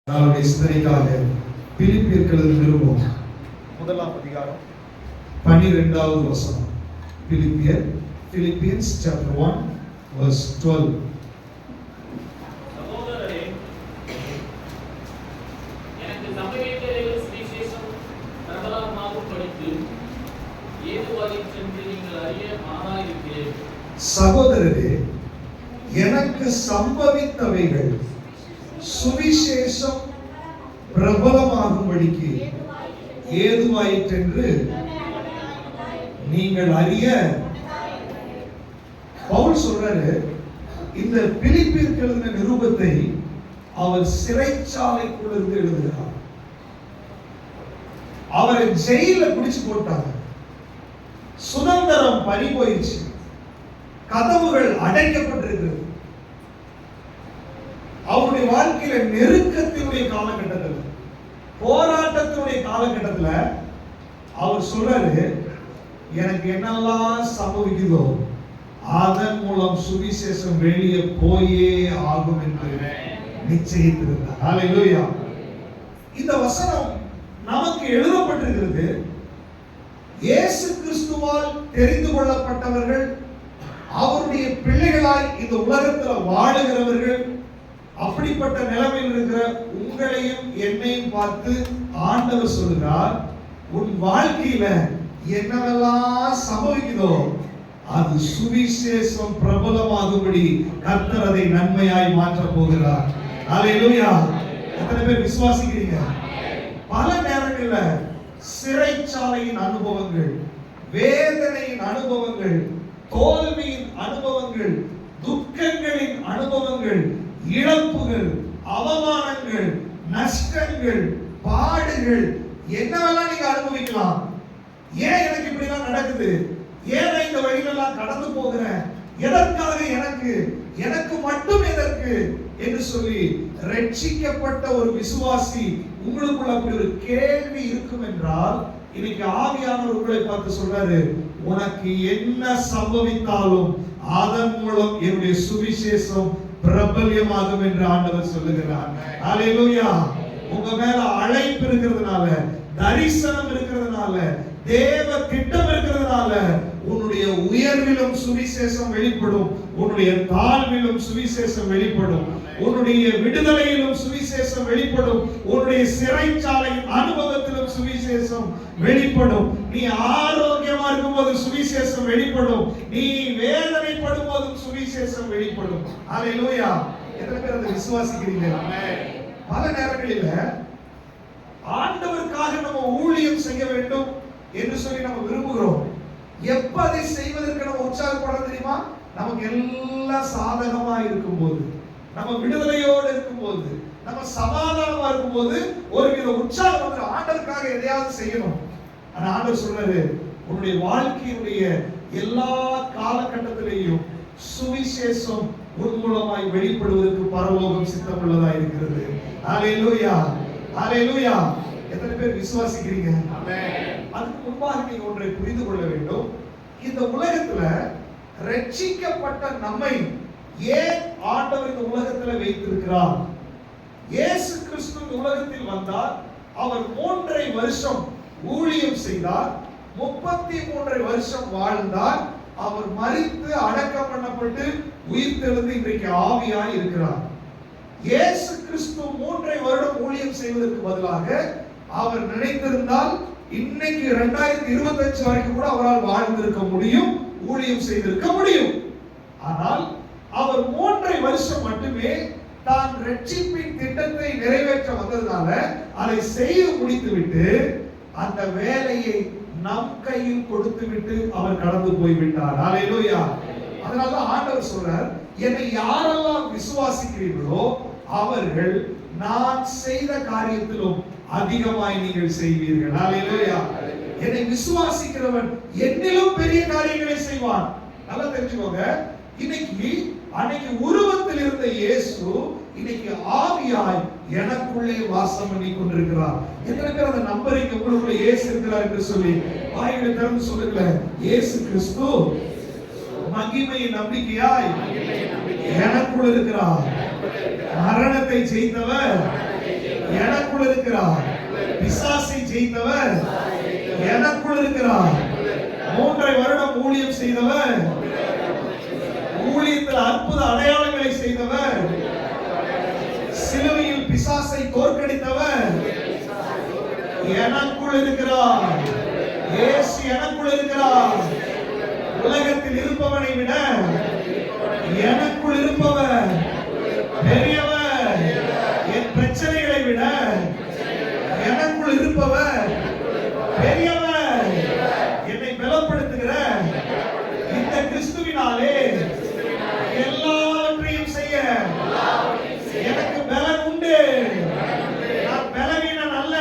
நாளுடைய சிந்தனைக்காக பிலிப்பியர்கள் நிருபம் 1ஆம் அதிகாரம் 12வது வசனம். Philippians chapter 1 verse 12. சகோதரரே, எனக்கு சம்பவித்த சுவிசேஷம் பிரபலமாகும்படிக்கு ஏதுவாயிற்றென்று நீங்கள் அறிய மாறாயிருக்கிறேன். சகோதரரே, எனக்கு சம்பவித்தவைகள் சுவிசேஷம் பிரபலமாகும்படிக்கு ஏதுவாயிற்றென்று நீங்கள் அறிய. பவுல் சொல்றாரு, இந்த பிலிப்பியருக்கு எழுதின நிருபத்தை அவர் சிறைச்சாலைக்குள்ள இருந்து எழுதுகிறார். அவரை ஜெயில பிடிச்சு போட்டாங்க. சுதந்திரம் பறி போயிடுச்சு. கதவுகள் அடைக்கப்பட்டிருக்கிறது. அவருடைய வாழ்க்கையில நெருக்கத்தினுடைய காலகட்டத்தில், போராட்டத்தினுடைய காலகட்டத்தில் அவர் சொல்றாரு, எனக்கு என்னெல்லாம் சம்பவிக்குதோ அதன் மூலம் சுவிசேஷம் வெளியே போயே ஆகும் என்று நிச்சயித்திருந்தார். ஹல்லேலூயா. இந்த வசனம் நமக்கு எழுதப்பட்டிருக்கிறது. இயேசு கிறிஸ்துவால் தெரிந்து கொள்ளப்பட்டவர்கள், அவருடைய பிள்ளைகளாய் இந்த உலகத்தில் வாழுகிறவர்கள், அப்படிப்பட்ட நிலைமையில் இருக்கிற உங்களையும் என்னையும் பார்த்து ஆண்டவர் சொல்கிறார், உன் வாழ்க்கையில என்னவெல்லாம் சம்பவிக்குதோ அது சுவிசேஷம் பிரபலமாகும்படி கர்த்தர் அதை நன்மையாய் மாற்ற போகிறார். ஹல்லேலூயா. எத்தனை பேர் விசுவாசிக்கிறீங்க? பல நேரங்கள்ல சிறைச்சாலையின் அனுபவங்கள், வேதனையின் அனுபவங்கள், தோல்வியின் அனுபவங்கள், துக்கங்களின் அனுபவங்கள், இழப்புகள், அவமானங்கள், நஷ்டங்கள், பாடுகள், என்னவெல்லாம் நீங்க அனுபவிக்கலாம். ஏன் எனக்கு இப்படி எல்லாம் நடக்குது? ஏன் இந்த வழிகளெல்லாம் கடந்து போகிறேன்? எதற்காக எனக்கு மட்டும் எதற்கு என்று சொல்லி ரட்சிக்கப்பட்ட ஒரு விசுவாசி உங்களுக்குள்ள அப்படி ஒரு கேள்வி இருக்கும் என்றால், இன்னைக்கு ஆவியானவர் உங்களை பார்த்து சொல்றாரு, உனக்கு என்ன சம்பவித்தாலும் அதன் மூலம் என்னுடைய சுவிசேஷம் பிரபல்யமாகும் என்று ஆண்டவர் சொல்லுகிறார். ஹல்லேலூயா. உங்க மேல அழைப்பு இருக்கிறதுனால, தரிசனம் இருக்கிறதுனால, தேவ திட்டம் இருக்கிறதுனால உன்னுடைய உயர்விலும் சுவிசேஷம் வெளிப்படும், உன்னுடைய தாழ்விலும் சுவிசேஷம் வெளிப்படும், உன்னுடைய விடுதலையிலும் சுவிசேஷம் வெளிப்படும், உன்னுடைய சிறைச்சாலை அனுபவத்திலும் சுவிசேஷம் வெளிப்படும். நீ ஆரோக்கியமா இருக்கும்போது சுவிசேஷம் வெளிப்படும், நீ வேதனைப்படும் போதும் சுவிசேஷம் வெளிப்படும். ஹல்லேலூயா. எத்தனை பேர் அதை விசுவாசிக்கிறீங்க? பல நேரங்களில ஆண்டவருக்காக நம்ம ஊழியம் செய்ய வேண்டும் என்று சொல்லி நம்ம விரும்புகிறோம். எப்ப அதை செய்வதற்கு நம்ம உற்சாகப்பட தெரியுமா? நமக்கு எல்லாம் சாதகமா இருக்கும்போது, நம்ம விடுதலையோடு இருக்கும்போது, நம்ம சமாதானமா இருக்கும்போது ஒருவித உற்சாகம் வந்து ஆண்டவருக்காக எதையாவது செய்யணும். ஆனா ஆண்டவர் சொல்றாரு, உன்னுடைய வாழ்க்கையினுடைய எல்லா காலகட்டத்திலேயும் சுவிசேஷம் உன் மூலமாய் வெளிப்படுவதற்கு பரலோகம் சித்தமுள்ளதா இருக்கிறது. ஹல்லேலூயா. ஹல்லேலூயா. எத்தனை பேர் விசுவாசிக்கிறீங்க? அதுக்கு முன்பாக நீங்க ஒன்றை புரிந்து கொள்ள வேண்டும். இந்த உலகத்துல ரட்சிக்கப்பட்ட நம்மை ஏன் ஆண்டவர் இந்த உலகத்துல வைத்திருக்கிறார்? இயேசு கிறிஸ்து இந்த உலகத்தில் வந்தார். அவர் 3.5 வருஷம் ஊழியம் செய்தார். 33 வருஷம் வாழ்ந்தார். அவர் மரித்து அடக்கம் பண்ணப்பட்டு உயிர்த்தெழுந்து இன்றைக்கு ஆவியாய் இருக்கிறார். இயேசு கிறிஸ்து 3.5 வருடம் ஊழியம் செய்வதற்கு பதிலாக அவர் நினைத்திருந்தால் இன்னைக்கு 2025 வரைக்கும் கூட அவரால் வாழ்ந்திருக்க முடியும், ஊழியம் செய்திருக்க முடியும். ஆனால் அவர் 3.5 வருஷம் மட்டுமே தான் ரட்சிப்பின் திட்டத்தை நிறைவேற்ற வந்ததுனால அதை செய்து முடித்துவிட்டு அந்த வேலையை நம் கையில் கொடுத்துவிட்டு அவர் கடந்து போய்விட்டார். ஹல்லேலூயா. அதனால ஆண்டவர் சொல்றார், என்னை யாரெல்லாம் விசுவாசிக்கிறீர்களோ அவர்கள் நான் செய்த காரியத்திலும் அதிகமாய் நீங்கள் செய்வீர்கள். ஹல்லேலூயா. என்னை விசுவாசிக்கிறவன் என்னிலும் பெரிய காரியங்களை செய்வான். நல்லா தெரிஞ்சுக்கோங்க. அன்னைக்கு உருவத்தில் இருந்த இயேசு இன்னைக்கு ஆவியாய் எனக்குள்ளே வாசம் பண்ணி கொண்டிருக்கிறார். எத்தனை பேர் அதை நம்புறீங்க? உங்களுக்குள்ள இயேசு இருக்கிறார் என்று சொல்லி வாய்களை திறந்து சொல்லுங்க. இயேசு கிறிஸ்து மகிமையின் நம்பிக்கையாய் எனக்குள் இருக்கிறார். மரணத்தை ஜெயித்தவர் இருக்கிறார். பிசாசை ஜெயித்தவர் எனக்குள் இருக்கிறார். 3.5 வருடம் ஊழியம் செய்தவர், ஊழியத்தில் அற்புத அடையாளங்களை செய்தவர், சிலுவையில் பிசாசை தோற்கடித்தவர் எனக்குள் இருக்கிறார். இயேசு எனக்குள் இருக்கிறார். உலகத்தில் இருப்பவனை விட எனக்குள் இருப்பவர் பெரியவர். என் பிரச்சனைகளை விட எனக்குள் இருப்பவர் பெரியவர். என்னை பலப்படுத்துகிற இந்த கிறிஸ்துவினாலே எல்லாவற்றையும் செய்ய எனக்கு பலன் உண்டு. நான் பலவீனன் அல்ல,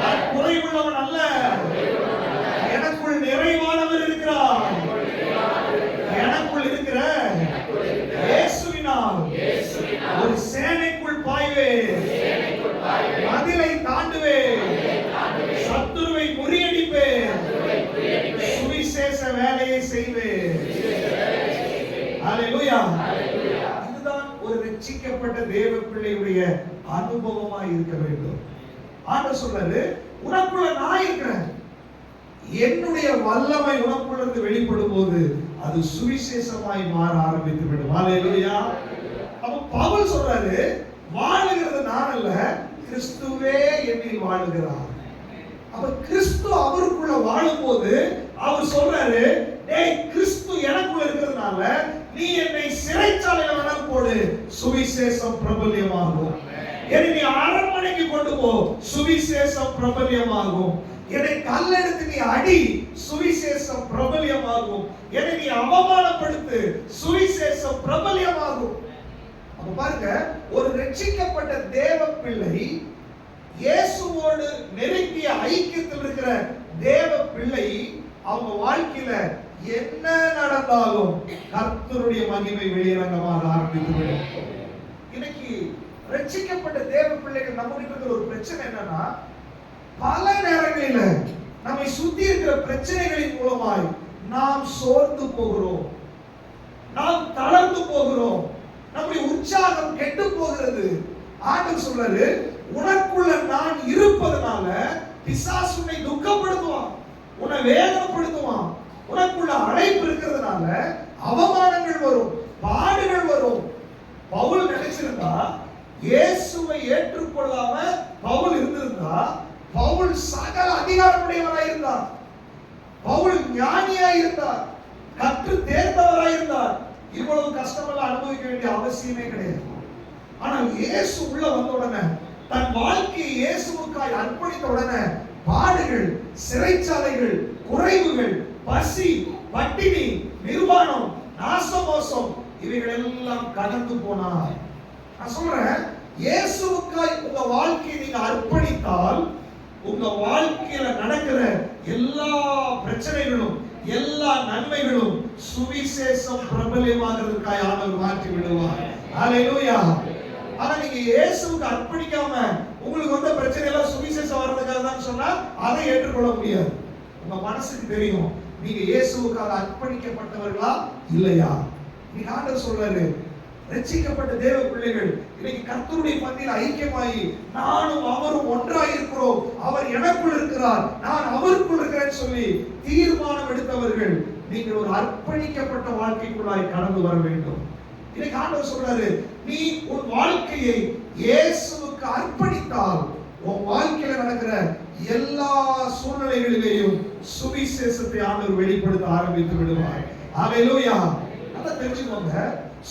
நான் குறைவுள்ளவன் அல்ல. எனக்குள் நிறைவானவர் இருக்கிறார். எனக்குள் இருக்கிற இயேசுவினால் ஒரு சேனைக்குள் பாய்வேன், மதிலை தாண்டுவேன், சத்துருவை முறியடிப்பேன், சுவிசேஷ வேலையை செய்வேன். ஹல்லேலூயா. இதுதான் ஒரு ரட்சிக்கப்பட்ட தேவ பிள்ளையுடைய அனுபவமாய் இருக்க வேண்டும். ஆண்டவர் சொல்றாரு, உனக்குள்ள நான் இருக்கிறேன். என்னுடைய வல்லமை உனக்குள்ளிருந்து வெளிப்படும் போது அது சுவிசேஷமாய் மாற ஆரம்பித்து விடும். ஹல்லேலூயா. அப்ப பவுல் சொல்றாரு, வாழுகிறது நான் அல்ல, கிறிஸ்துவே என்னில் வாழுகிறார். அப்ப கிறிஸ்து அவருக்குள்ள வாழும்போது அவர் சொல்றாரு, டேய், கிறிஸ்து எனக்குள்ள இருக்கிறதுனால நீ என்னை சிறைச்சாலையில வேணாலும் போடு, சுவிசேஷம் பிரபல்யமாகும். என்னை நீ அரண்மனைக்கு கொண்டு போ, சுவிசேஷம் பிரபல்யமாகும். என்னை கல்லெடுத்து நீ அடி, சுவிசேஷம் பிரபல்யமாகும். என்னை நீ அவமானப்படுத்து, சுவிசேஷம் பிரபல்யமாகும். அப்ப பாருங்க, ஒரு ரட்சிக்கப்பட்ட தேவ பிள்ளை, இயேசுவோடு நெருங்கிய ஐக்கியத்தில் இருக்கிற தேவ பிள்ளை, அவங்க வாழ்க்கையில என்ன நடந்தாலும் கர்த்தருடைய மகிமை வெளியரங்கமாக ஆரம்பித்துவிடும். இன்னைக்கு ரட்சிக்கப்பட்ட தேவ பிள்ளைகள் நம்ம கிட்ட இருக்கிற ஒரு பிரச்சனை என்னன்னா, பல நேரங்களில நம்மை சுத்தி இருக்கிற பிரச்சனைகளின் மூலமாய் நாம் சோர்ந்து போகிறோம், நாம் தளர்ந்து போகிறோம், நம்முடைய உற்சாகம் கெட்டு போகிறது. ஆண்டவர் சொல்றாரு, உனக்குள்ள நான் இருப்பதனால பிசாசு உன்னை துக்கப்படுத்துவான், உன்னை வேதனைப்படுத்துவான். உனக்குள்ள அழைப்பு இருக்கிறதுனால அவமானங்கள் வரும், பாடுகள் வரும். பவுல் நினைச்சிருந்தா, இயேசுவை ஏற்றுக்கொள்ளாம பவுல் இருந்திருந்தா, பவுல் சகல அதிகாரமுடையவராய் இருந்தார், பவுல் ஞானியாய் இருந்தார், கற்று தேர்ந்தவராய் இருந்தார். இவ்வளவு கஷ்டமெல்லாம் அனுபவிக்க வேண்டிய அவசியமே கிடையாது. ஆனால் இயேசு உள்ள வந்த உடனே, தன் வாழ்க்கையை இயேசுவுக்காய் அர்ப்பணித்த உடனே, பாடுகள், சிறைச்சாலைகள், குறைவுகள், பசி, பட்டினி, நிர்வாணம், நாசமோசம், இவைகள் எல்லாம் கடந்து போனார். நான் சொல்றேன், இயேசுவுக்காய் உங்க வாழ்க்கையை நீங்க அர்ப்பணித்தால், உங்க வாழ்க்கையில நடக்கிற எல்லா பிரச்சனைகளும், எல்லா நன்மைகளும் சுவிசேஷம் பிரபல்யமாகிறதுக்காய் ஆண்டவர் மாற்றி விடுவார். ஹல்லேலூயா. ஆனா நீங்க இயேசுவுக்கு அர்ப்பணிக்காம உங்களுக்கு வந்த பிரச்சனை எல்லாம் சுவிசேஷம் வர்றதுக்காக தான் சொன்னா அதை ஏற்றுக்கொள்ள முடியாது. உங்க மனசுக்கு தெரியும் நீங்க இயேசுவுக்காக அர்ப்பணிக்கப்பட்டவர்களா இல்லையா. நீங்க ஆண்டவர் சொல்றாரு, ரட்சிக்கப்பட்ட தேவ பிள்ளைகள் இன்னைக்கு கர்த்தருடைய பந்தியில் ஐக்கியமாகி நானும் அவரும் ஒன்றாய் இருக்கிறோம், அவர் எனக்குள் இருக்கிறார், நான் அவருக்குள் இருக்கிறேன்னு சொல்லி தீர்மானம் எடுத்தவர்கள் நீங்கள் ஒரு அர்ப்பணிக்கப்பட்ட வாழ்க்கைக்குள்ளாய் கடந்து வர வேண்டும். இன்னைக்கு ஆண்டவர் சொல்றாரு, நீ உன் வாழ்க்கையை இயேசுவுக்கு அர்ப்பணித்தால் உன் வாழ்க்கையில நடக்கிற எல்லா சூழ்நிலைகளிலேயும் சுவிசேஷத்தை ஆண்டவர் வெளிப்படுத்த ஆரம்பித்து விடுவார். ஹல்லேலூயா. நல்லா தெரிஞ்சுக்கோங்க,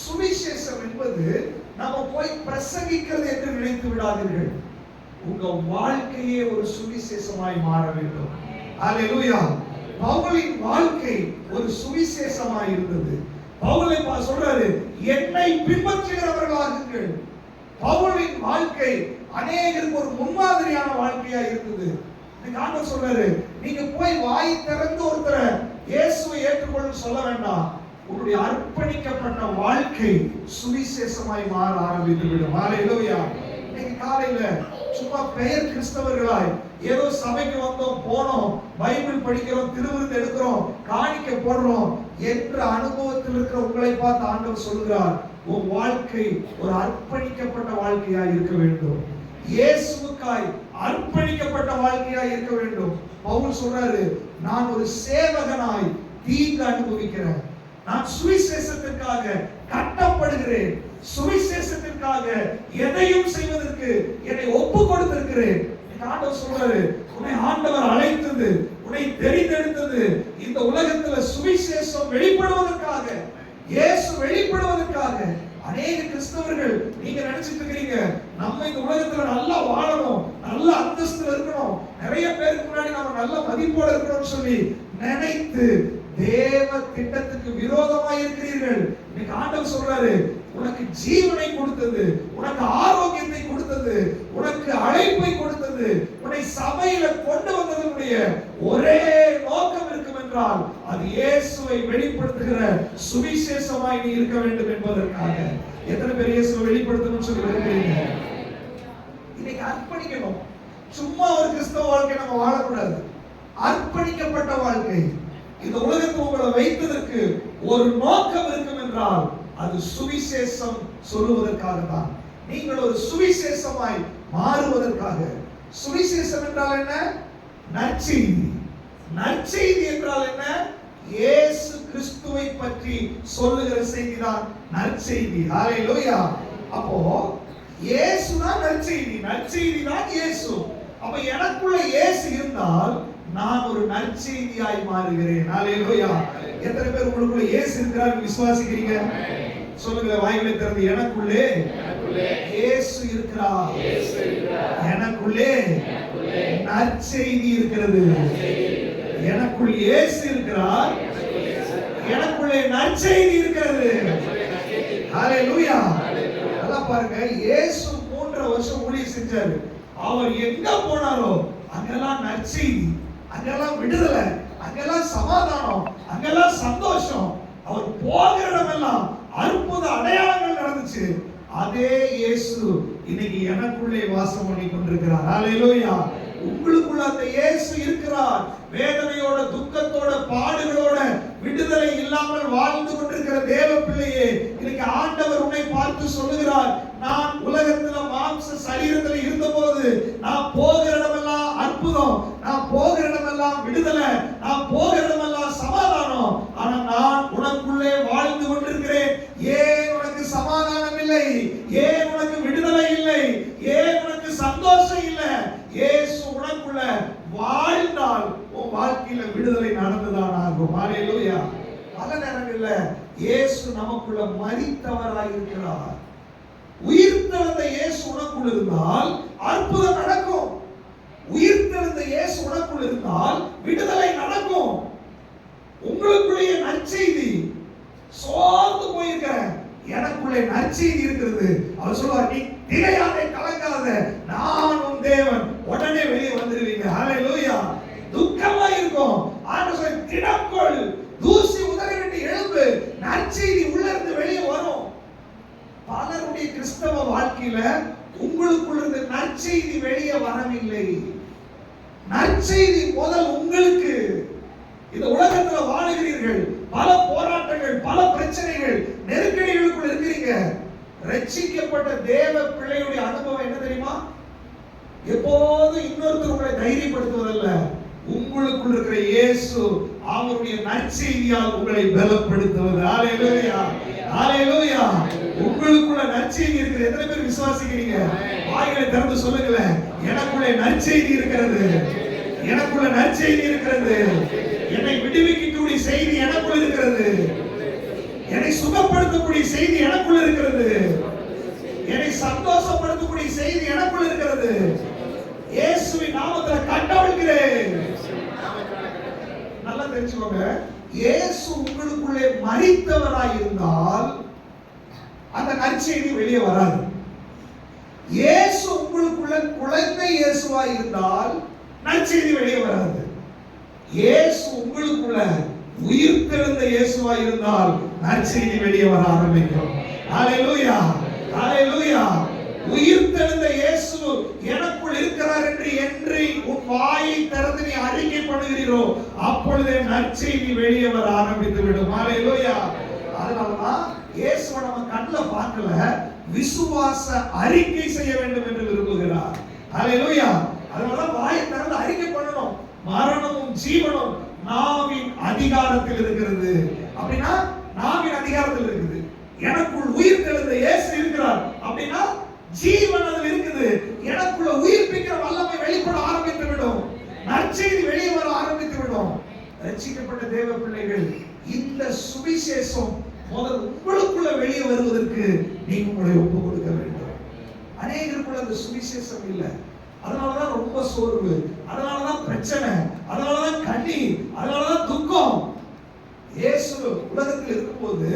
சுவிசேஷம் என்பது நம்ம போய் பிரசங்கிக்கிறது என்று நினைத்து விடாதீர்கள். உங்க வாழ்க்கையே ஒரு சுவிசேஷமாய் மாற வேண்டும். ஹல்லேலூயா. பவுலின் வாழ்க்கை ஒரு சுவிசேஷமாய் இருந்தது. பவுலை சொல்றாரு, என்னை பின்பற்றுகிறவர்களாகுங்கள். பவுலின் வாழ்க்கை அநேகருக்கு ஒரு முன்மாதிரியான வாழ்க்கையா இருந்தது. ஆண்டவர் சொல்றாரு, நீங்க போய் வாய் திறந்து ஒருத்தரை இயேசுவை ஏற்றுக்கொள்ளுன்னு சொல்ல வேண்டாம். உங்களுடைய அர்ப்பணிக்கப்பட்ட வாழ்க்கை சுவிசேஷமாய் மாற ஆரம்பித்து விடும். ஹல்லேலூயா. இன்னைக்கு காலையில சும்மா பெயர் கிறிஸ்தவர்களாய் ஏதோ சபைக்கு வந்தோம், போனோம், பைபிள் படிக்கிறோம், திருவிருந்து எடுக்கிறோம், காணிக்க போடுறோம் என்ற அனுபவத்தில் இருக்கிற உங்களை பார்த்து ஆண்டவர் சொல்கிறார், உன் வாழ்க்கை ஒரு அர்ப்பணிக்கப்பட்ட வாழ்க்கையா இருக்க வேண்டும். இயேசுவுக்கு இயேசுவுக்காய் அர்ப்பணிக்கப்பட்ட வாழ்க்கையாய் இருக்க வேண்டும். பவுல் சொல்றாரு, நான் ஒரு சேவகனாய் தீங்கு அனுபவிக்கிறேன், நான் சுவிசேஷத்திற்காக கட்டப்படுகிறேன், சுவிசேஷத்திற்காக எதையும் செய்வதற்கு என்னை ஒப்பு கொடுத்திருக்கிறேன். ஆண்டவர் சொல்றாரு, உன்னை ஆண்டவர் அழைத்தது, உன்னை தெரிந்தெடுத்தது இந்த உலகத்துல சுவிசேஷம் வெளிப்படுவதற்காக, இயேசு வெளிப்படுவதற்காக. அநேக கிறிஸ்தவர்கள் நீங்க நினைச்சிட்டு இருக்கீங்க, நம்ம இந்த உலகத்துல நல்லா வாழணும், நல்ல அந்தஸ்துல இருக்கணும், நிறைய பேருக்கு முன்னாடி நம்ம நல்ல மதிப்போட இருக்கணும்னு சொல்லி நினைத்து தேவ திட்டத்துக்கு விரோதமாய் இருக்கிறீர்கள். இன்னைக்கு ஆண்டவர் சொல்றாரு, உனக்கு ஜீவனை கொடுத்தது, உனக்கு ஆரோக்கியத்தை கொடுத்தது, உனக்கு அழைப்பை கொடுத்தது, உன்னை சபையில கொண்டு வந்ததனுடைய ஒரே நோக்கம் இருக்கும் என்றால் அது இயேசுவை வெளிப்படுத்துகிற சுவிசேஷமாய் நீ இருக்க வேண்டும் என்பதற்காக. எத்தனை பேர் இயேசுவை வெளிப்படுத்தணும்னு சொல்லி விரும்புறீங்க? இன்னைக்கு அர்ப்பணிக்கணும். சும்மா ஒரு கிறிஸ்தவ வாழ்க்கை நம்ம வாழக்கூடாது. அர்ப்பணிக்கப்பட்ட வாழ்க்கை. இந்த உலகத்தில் உங்களை வைத்ததற்கு ஒரு நோக்கம் இருக்கும் என்றால் அது சுவிசேஷம் சொல்லுவதற்காக தான். நீங்கள் ஒரு சுவிசேஷமாய் மாறுவதற்காக. சுவிசேஷம் என்றால் என்ன? நற்செய்தி. நற்செய்தி என்றால் என்ன? இயேசு கிறிஸ்துவை பற்றி சொல்லுகிற செய்தி தான் நற்செய்தி. ஹல்லேலூயா. அப்போ இயேசு தான் நற்செய்தி, நற்செய்தி தான் இயேசு. அப்ப எனக்குள்ள இயேசு இருந்தால் நான் ஒரு நற்செய்தியாய் மாறுகிறேன். ஹல்லேலூயா. எத்தனை பேர் உங்களுக்குள்ள இயேசு இருக்கிறார் விசுவாசிக்கிறீங்க? சொல்லுங்க வாய்களை திறந்து, எனக்குள்ளே இயேசு இருக்கிறார், எனக்குள்ளே நற்செய்தி இருக்கிறது. எனக்குள் இயேசு இருக்கிறார், எனக்குள்ளே நற்செய்தி இருக்கிறது. ஹல்லேலூயா. நல்லா பாருங்க, இயேசு 3 வருஷம் ஊழியம் செஞ்சாரு. அவர் எங்க போனாரோ அங்கெல்லாம் நற்செய்தி, அங்கெல்லாம் விடுதலை, அங்கெல்லாம் சமாதானம், அங்கெல்லாம் சந்தோஷம். அவர் போகிற இடமெல்லாம் அற்புத அடையாளங்கள் நடந்துச்சு. அதே இயேசு இன்னைக்கு எனக்குள்ளே வாசம் பண்ணி கொண்டிருக்கிறார். ஹல்லேலூயா. உங்களுக்குள்ள அந்த இயேசு இருக்கிறார். வேதனையோட, துக்கத்தோட, பாடுகளோட, விடுதலை இல்லாமல் வாழ்ந்து கொண்டிருக்கிற தேவ பிள்ளையே, இன்னைக்கு ஆண்டவர் உன்னை பார்த்து சொல்லுகிறார், நான் உலகத்துல மாம்ச சரீரத்தில் இருந்தபோது நான் போகிற இடமெல்லாம் அற்புதம், நான் போகிற இடமெல்லாம் விடுதலை, நான் போகிற இடமெல்லாம் சமாதானம். ஆனா நான் உனக்குள்ளே வாழ்ந்து கொண்டிருக்கிறேன். ஏன் உனக்கு சமாதானம் இல்லை? ஏன் உனக்கு விடுதலை இல்லை? ஏன் உனக்கு சந்தோஷம் இல்லை? இயேசு உனக்குள்ள வாழ்ந்தால் உன் வாழ்க்கையில விடுதலை நடந்துதான் ஆகும். ஹல்லேலூயா. பல நேரங்கள்ல இயேசு நமக்குள்ள மரித்தவராய் இருக்கிறார். உயிர்த்தெழுந்த இயேசு உனக்குள்ள இருந்தால் அற்புதம் நடக்கும். உயிர்த்தெழுந்த இயேசு உனக்குள்ள இருந்தால் விடுதலை நடக்கும். உங்களுக்குள்ளே நற்செய்தி, சோர்ந்து போயிருக்கிறேன், எனக்குள்ளே நற்செய்தி இருக்கிறது. அவர் சொல்வார், நீ திகையாதே, கலங்காத, நான் உன் தேவன். உடனே வெளியே வந்துருவீங்க. ஹல்லேலூயா. துக்கமா இருக்கும், ஆண்டவர் சொல்ல திடம் கொள், தூசி உதறிவிட்டு எழும்பு, நற்செய்தி உள்ள இருந்து வெளியே வரும். பலருடைய கிறிஸ்தவ வாழ்க்கையில உங்களுக்குள்ள இருந்து நற்செய்தி வெளியே வரவில்லை. நற்செய்தி முதல் உங்களுக்கு. இந்த உலகத்துல வாழுகிறீர்கள், பல போராட்டங்கள், பல பிரச்சனைகள், நெருக்கடிகளுக்குள்ள இருக்கிறீங்க. ரட்சிக்கப்பட்ட தேவ பிள்ளையுடைய அனுபவம் என்ன தெரியுமா? எப்போதும் இன்னொருத்தர் உங்களை தைரியப்படுத்துவதல்ல, உங்களுக்குள் இருக்கிற இயேசு அவருடைய நற்செய்தியால் உங்களை பலப்படுத்துவது. ஹல்லேலூயா. ஹல்லேலூயா. உங்களுக்குள்ள நற்செய்தி இருக்கிறது. எத்தனை பேர் விசுவாசிக்கிறீங்க? வாய்களை திறந்து சொல்லுங்களேன், எனக்குள்ளே நற்செய்தி இருக்கிறது, எனக்குள்ள நற்செய்தி இருக்கிறது. என்னை விடுவிக்கக்கூடிய செய்தி எனக்குள்ள இருக்கிறது, என்னை சுகப்படுத்தக்கூடிய செய்தி எனக்குள்ள இருக்கிறது, என்னை சந்தோஷப்படுத்தக்கூடிய செய்தி எனக்குள்ள இருக்கிறது. இயேசுவின் நாமத்தில் கட்டவிழ்கிறேன். நல்லா தெரிஞ்சுக்கோங்க, இயேசு உங்களுக்குள்ளே மரித்தவராய் இருந்தால் அந்த நற்செய்தி வெளியே வராது. இயேசு உங்களுக்குள்ள குழந்தை இயேசுவாய் இருந்தால் நற்செய்தி வெளியே வராது. இயேசு உங்களுக்குள்ள உயிர்த்தெழுந்த இயேசுவாய் இருந்தால் நற்செய்தி வெளியே வர ஆரம்பிக்கும். ஹல்லேலூயா. ஹல்லேலூயா. உயிர்த்தெழுந்த இயேசு எனக்குள் இருக்கிறார் என்று உன் வாயை திறந்து நீ அறிக்கை பண்ணுகிறீரோ, அப்பொழுதே நற்செய்தி வெளியே வர ஆரம்பித்து விடும். ஹல்லேலூயா. அதனாலதான் இயேசுவை நம்ம கண்ணில் பார்க்கல, விசுவாச அறிக்கை செய்ய வேண்டும் என்று விரும்புகிறார். ஹalleluya. அதனால வாயை திறந்து அறிக்கை பண்ணணும். மரணமும் ஜீவனும் நாவின் அதிகாரத்தில் இருக்கிறது. அப்படின்னா நாவின் அதிகாரத்தில் இருக்குது. எனக்குள் உயிர் தெழுந்த இயேசு இருக்கிறார் அப்படின்னா ஜீவன் அதில் இருக்குது. எனக்குள்ள உயிர்ப்பிக்கிற வல்லமை வெளிப்பட ஆரம்பித்து விடும். நற்செய்தி வெளியே வர ஆரம்பித்து விடும். ரட்சிக்கப்பட்ட தேவ பிள்ளைகள், இந்த சுவிசேஷம் முதல் உங்களுக்குள்ள வெளியே வருவதற்கு நீங்க உங்களை ஒப்பு கொடுக்க வேண்டும். அநேகருக்குள்ள அந்த சுவிசேஷம் இல்லை. அதனாலதான் ரொம்ப சோர்வு, அதனாலதான் பிரச்சனை, அதனாலதான் கண்ணீர், அதனாலதான் துக்கம். இயேசு உலகத்தில் இருக்கும்போது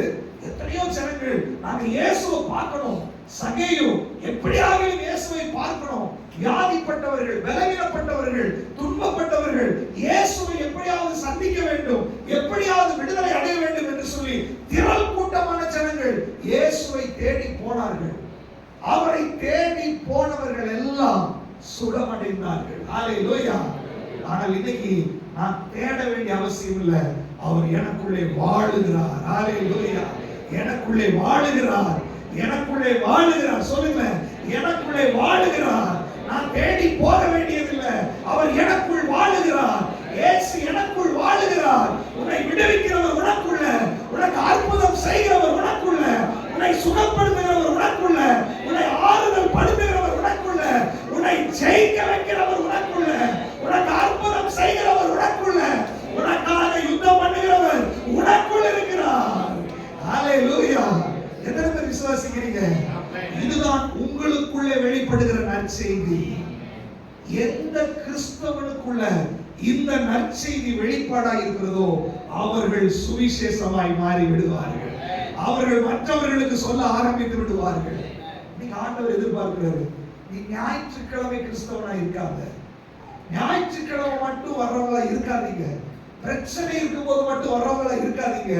எத்தனையோ ஜனங்கள் நாங்க இயேசுவை பார்க்கணும், சகேயு எப்படியாக இயேசுவை பார்க்கணும், வியாதிப்பட்டவர்கள், பலவீனப்பட்டவர்கள், துன்பப்பட்டவர்கள் இயேசுவை எப்படியாவது சந்திக்க வேண்டும், எப்படியாவது விடுதலை அடைய வேண்டும் என்று சொல்லி திரள் கூட்டமான ஜனங்கள் இயேசுவை தேடி போனார்கள். அவரை தேடி போனவர்கள் எல்லாம் சுகமடைந்தார்கள். ஹalleluya. ஆனால் இன்னைக்கு நான் தேட வேண்டிய அவசியம் இல்லை. அவர் எனக்குள்ளே வாழுகிறார். ஹalleluya. எனக்குள்ளே வாழுகிறார், எனக்குள்ளே வாழுகிறார். சொல்லுங்க, எனக்குள்ளே வாழுகிறார். நான் தேடி போக வேண்டியதில்லை. அவர் எனக்குள் வாழுகிறார். இயேசு எனக்குள் வாழுகிறார். உன்னை விடுவிக்கிறவர் உனக்குள்ள, உனக்கு அற்புதம் செய்கிறவர் உனக்குள்ள, உன்னை சுகப்படுத்துகிறவர் உனக்குள்ள, உன்னை ஆறுதல் படுத்துகிறவர் உனக்குள்ள, உன்னை ஜெயிக்க வைக்கிறவர் உனக்குள்ள, உனக்கு அற்புதம் செய்கிறவர் உனக்குள்ள, உனக்காக யுத்தம் பண்ணுகிறவர் உனக்குள்ள இருக்கிறார். ஹalleluya. எத்தனை பேர் விசுவாசிக்கிறீங்க? இதுதான் உங்களுக்குள்ளே வெளிப்படுகிற நற்செய்தி. எந்த கிறிஸ்தவனுக்குள்ள இந்த நற்செய்தி வெளிப்பாடாய் இருக்கிறதோ அவர்கள் சுவிசேஷமாய் மாறி விடுவார்கள். அவர்கள் மற்றவர்களுக்கு சொல்ல ஆரம்பித்து விடுவார்கள். நீங்க ஆண்டவர் எதிர்பார்க்கிறாரு, நீ ஞாயிற்றுக்கிழமை கிறிஸ்தவனா இருக்காத, ஞாயிற்றுக்கிழமை மட்டும் வர்றவங்களா இருக்காதீங்க, பிரச்சனை இருக்கும்போது மட்டும் வர்றவங்களா இருக்காதீங்க.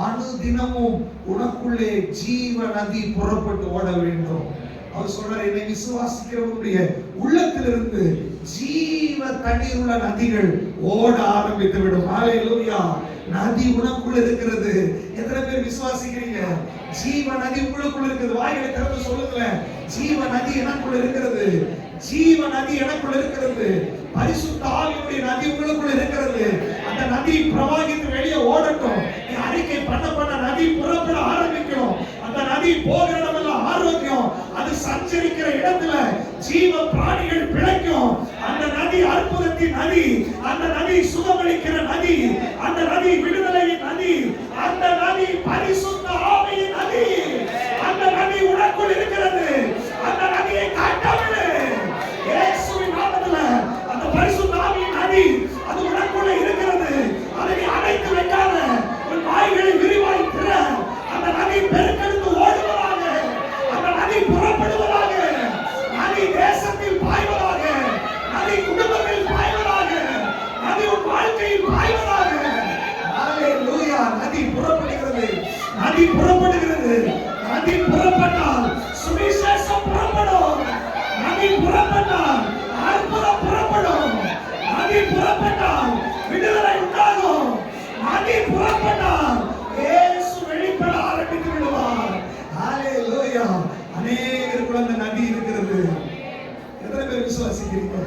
அனுதினமும் உனக்குள்ளே ஜீவ நதி புறப்பட்டு ஓட வேண்டும். அவர் சொல்றார், என்னை விசுவாசிக்கிறவருடைய உள்ளத்திலிருந்து ஜீவ தண்ணீர் உள்ள நதிகள் ஓட ஆரம்பித்து விடும். ஹalleluya. நதி உனக்குள்ள இருக்கிறது. எத்தனை பேர் விசுவாசிக்கிறீங்க? ஜீவ நதி உங்களுக்குள்ள இருக்குது. வாய்களை திறந்து சொல்லுங்களேன், ஜீவ நதி எனக்குள்ள இருக்கிறது, ஜீவ நதி எனக்குள்ள இருக்கிறது. பரிசுத்த ஆவியுடைய நதி உங்களுக்குள்ள இருக்கிறது. அந்த நதி பிரவாகித்து வெளியே ஓடட்டும். நீ அறிக்கை பண்ண பண்ண நதி புறப்பட ஆரம்பிக்கும். அந்த நதி போகிற இடமெல்லாம் ஆரோக்கியம். அது சஞ்சரிக்கிற இடத்துல ஜீவ பிராணிகள் பிழைக்கும். அந்த நதி அற்புதத்தின் நதி, அந்த நதி சுகமளிக்கிற நதி, அந்த நதி விடுதலையின் நதி, அந்த நதி பரிசுத்த ஆவியின் நதி. அந்த நதி உனக்குள் இருக்கிறது. அந்த நதியை காட்டவில்லை. இயேசுவின் நாமத்தில் அந்த பரிசுத்த ஆவியின் நதி அது உனக்குள்ள இருக்கிறது. அதை நீ அடைத்து வைக்காத. உன் வாய்களை விரிவாய் திற. அந்த நதி பெருக்கெடுத்து ஓடுவதாக, அந்த நதி புறப்படுவதாக, நதி தேசத்தில் பாய்வதாக, நதி குடும்பத்தில் பாய்வதாக, நதி உன் வாழ்க்கையில் பாய்வதாக. ஹalleluya. நதி புறப்படுகிறது, நதி புறப்படுகிறது. நதி புறப்பட்டால் சுவிசேஷம் புறப்படும். நதி புறப்பட்டால் அற்புதம் புறப்படும். நதி புறப்பட்டால் விடுதலை உண்டாகும். நதி புறப்பட்டால் இயேசு வெளிப்பட ஆரம்பித்து விடுவார். ஹalleluya. அநேகருக்கு அந்த நதி இருக்கிறது. எத்தனை பேர் விசுவாசிக்கிறீங்க?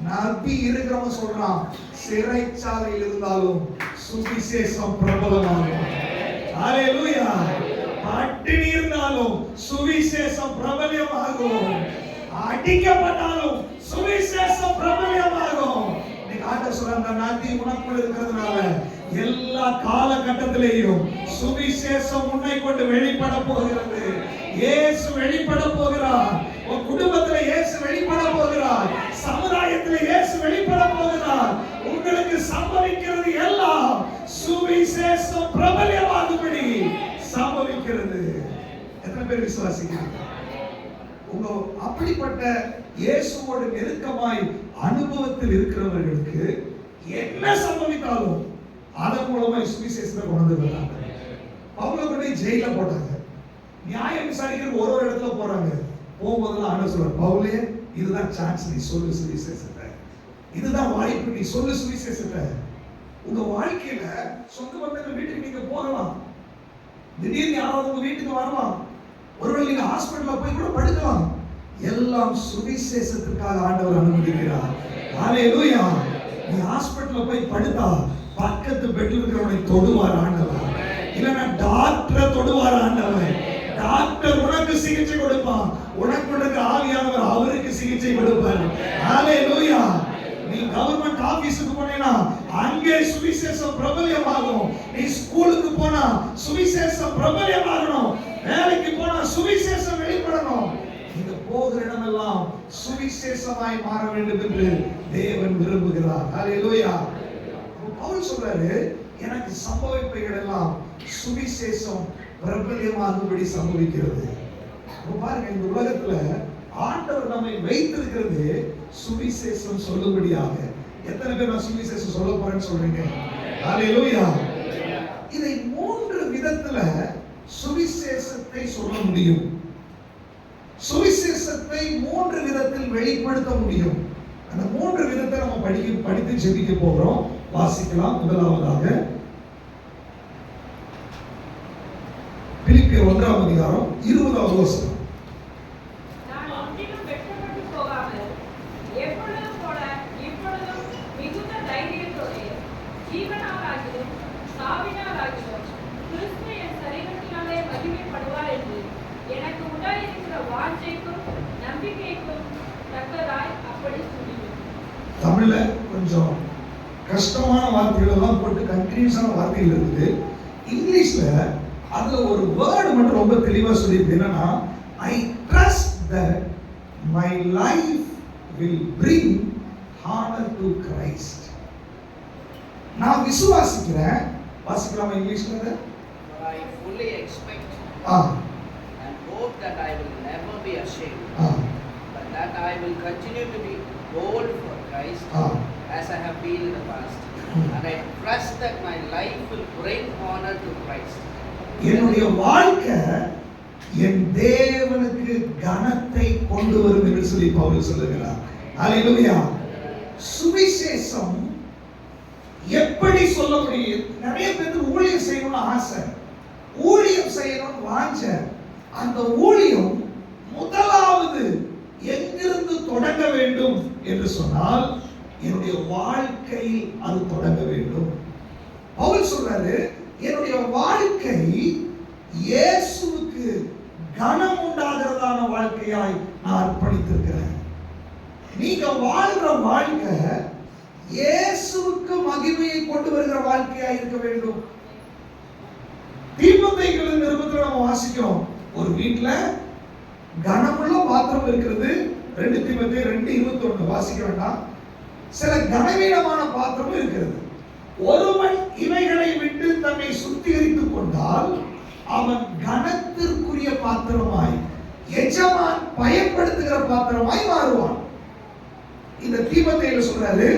நபி இருக்கிறவங்க சொல்றான், சிறைச்சாலையில் இருந்தாலும் சுவிசேஷம் பிரபலமாகும். ஹalleluya. பட்டினி இருந்தாலும் சுவிசேஷம் பிரபலமாகும். அடிக்கப்பட்டாலும் சுவிசேஷம் பிரபலமாகும். நீங்க ஆண்டவர் சொல்ற அந்த நதி உனக்குள்ள இருக்கிறதுனால எல்லா காலகட்டத்திலேயும் சுவிசேஷம் உன்னை கொண்டு வெளிப்பட போகிறது. இயேசு வெளிப்பட போகிறார். உன் குடும்பத்துல இயேசு வெளிப்பட போகிறார். சமுதாயத்துல இயேசு வெளிப்பட போகிறார். உங்களுக்கு சம்பவிக்கிறது எல்லாம் சுவிசேஷம் பிரபலமாகும்படி சம்பவிக்கிறது. எத்தனை பேர் விசுவாசிக்கிறீங்க? உங்க அப்படிப்பட்ட இயேசுவோடு நெருக்கமாய் அனுபவத்தில் இருக்கிறவர்களுக்கு என்ன சம்பவித்தாலும் அதன் மூலமாய் சுவிசேஷத்தை கொண்டு வராங்க. அவங்களை கொண்டு ஜெயில போட்டாங்க. நியாயம் விசாரிக்கிற ஒரு இடத்துல போறாங்க. போகும்போதெல்லாம் ஆண்டவர் சொல்றார், பவுலே இதுதான் சான்ஸ், நீ சொல்லு சுவிசேஷத்தை, இதுதான் வாய்ப்பு, நீ சொல்லு சுவிசேஷத்தை. உங்க வாழ்க்கையில சொந்த பந்தங்கள் வீட்டுக்கு நீங்க போகலாம். திடீர்னு யாராவது உங்க வீட்டுக்கு வரலாம். ஒருவேளை நீங்க ஹாஸ்பிட்டல்ல போய் கூட படுக்கலாம். எல்லாம் சுவிசேஷத்திற்காக ஆண்டவர் அனுமதிக்கிறார். ஹalleluya. நீ ஹாஸ்பிடல்ல போய் படுத்தா பக்கத்து பெட்ல இருக்கிறவனை தொடுவார் ஆண்டவர். இல்லனா டாக்டரை தொடுவார் ஆண்டவர். டாக்டர் உனக்கு சிகிச்சை கொடுப்பான். உனக்கு இருக்கிற ஆவியானவர் அவருக்கு சிகிச்சை கொடுப்பார். ஹalleluya. நீ கவர்மெண்ட் ஆபீஸ்க்கு போனேனா அங்கே சுவிசேஷம் பிரபல்யமாகும். நீ ஸ்கூலுக்கு போனா சுவிசேஷம் பிரபல்யமாகணும். வேலைக்கு போனா சுவிசேஷம் வெளிப்படணும். நீங்க போகிற இடமெல்லாம் சுவிசேஷமாய் மாற வேண்டும் என்று தேவன் விரும்புகிறார். ஹalleluya. பவுல் சொல்றாரு, எனக்கு சம்பவிப்பவைகள் எல்லாம் சுவிசேஷம் பிரபல்யமாகும்படி சம்பவிக்கிறது. பாருங்க, இந்த உலகத்துல ஆண்டவர் நம்மை வைத்திருக்கிறது சுவிசேஷம் சொல்லும்படியாக. எத்தனை பேர் நான் சுவிசேஷம் சொல்ல போறேன்னு சொல்றீங்க? ஹalleluya. இதை 3 விதத்துல சுவிசேஷத்தை சொல்ல முடியும். சுவிசேஷத்தை 3 விதத்தில் வெளிப்படுத்த முடியும். அந்த 3 விதத்தை நம்ம படித்து ஜெபிக்க போகிறோம். வாசிக்கலாம். முதலாவதாக பிலிப்பியர் 1ஆம் அதிகாரம் 20ஆவது வசனம். நான் ஒன்றிலும் வெட்கப்பட்டு போகாமல் எப்பொழுதும் போல இப்பொழுதும் மிகுந்த தைரியத்தோடு ஜீவனாலாகிலும் சாவினாலாகிலும் கிறிஸ்து என் சரீரத்தினாலே மகிமைப்படுவார் என்று எனக்கு உண்டாயிருக்கிற வாஞ்சைக்கும் நம்பிக்கைக்கும் தக்கதாய் அப்படி சொல்லுவேன். தமிழ்ல கொஞ்சம் கஷ்டமான வார்த்தைகள் எல்லாம் போட்டு கன்ஃபியூஸான வார்த்தைகள் இருக்குது. இங்கிலீஷ்ல அதுல ஒரு வேர்ட் மட்டும் ரொம்ப தெளிவா சொல்லியிருக்கு. என்னன்னா, I trust that my life will bring honor to Christ. நான் விசுவாசிக்கிறேன். வாசிக்கலாமா இங்கிலீஷ்ல? I fully expect and hope that I will never be ashamed, but that I will continue to be bold for Christ as I have been in the past. And I trust that my life will bring honor to Christ. என்னுடைய வாழ்க்கை என் தேவனுக்கு கனத்தை கொண்டு வரும் என்று சொல்லி பவுல் சொல்லுகிறார். ஹalleluya. சுவிசேஷம் எப்படி சொல்ல முடியும்? நிறைய பேருக்கு ஊழியம் செய்யணும்னு ஆசை, ஊழியம் செய்யணும்னு வாஞ்சை. அந்த ஊழியம் முதலாவது எங்கிருந்து தொடங்க வேண்டும் என்று சொன்னால் என்னுடைய வாழ்க்கையில் அது தொடங்க வேண்டும். பவுல் சொல்றாரு, என்னுடைய வாழ்க்கை இயேசுவுக்கு கனம் உண்டாகிறதான வாழ்க்கையாய் நான் அர்ப்பணித்திருக்கிறேன். நீங்க வாழ்ற வாழ்க்கை இயேசுவுக்கு மகிமையை கொண்டு வருகிற வாழ்க்கையாய் இருக்க வேண்டும். தீமோத்தேயுவின் நிருபத்தில் நம்ம வாசிக்கிறோம், ஒரு வீட்டுல கனமுள்ள பாத்திரம் இருக்கிறது. 2 தீமோத்தேயு 2:21 வாசிக்க வேண்டாம். சில கனவீனமான பாத்திரம் இருக்கிறது. ஒருவன் இவைகளை விட்டு தன்னை சுத்திகரித்துக் கொண்டால் அவன் கனத்திற்குரிய பாத்திரமாய், எஜமான் பயன்படுத்துகிற பாத்திரமாய் மாறுவான். இந்த தீமோத்தேயுல சொல்றாரு,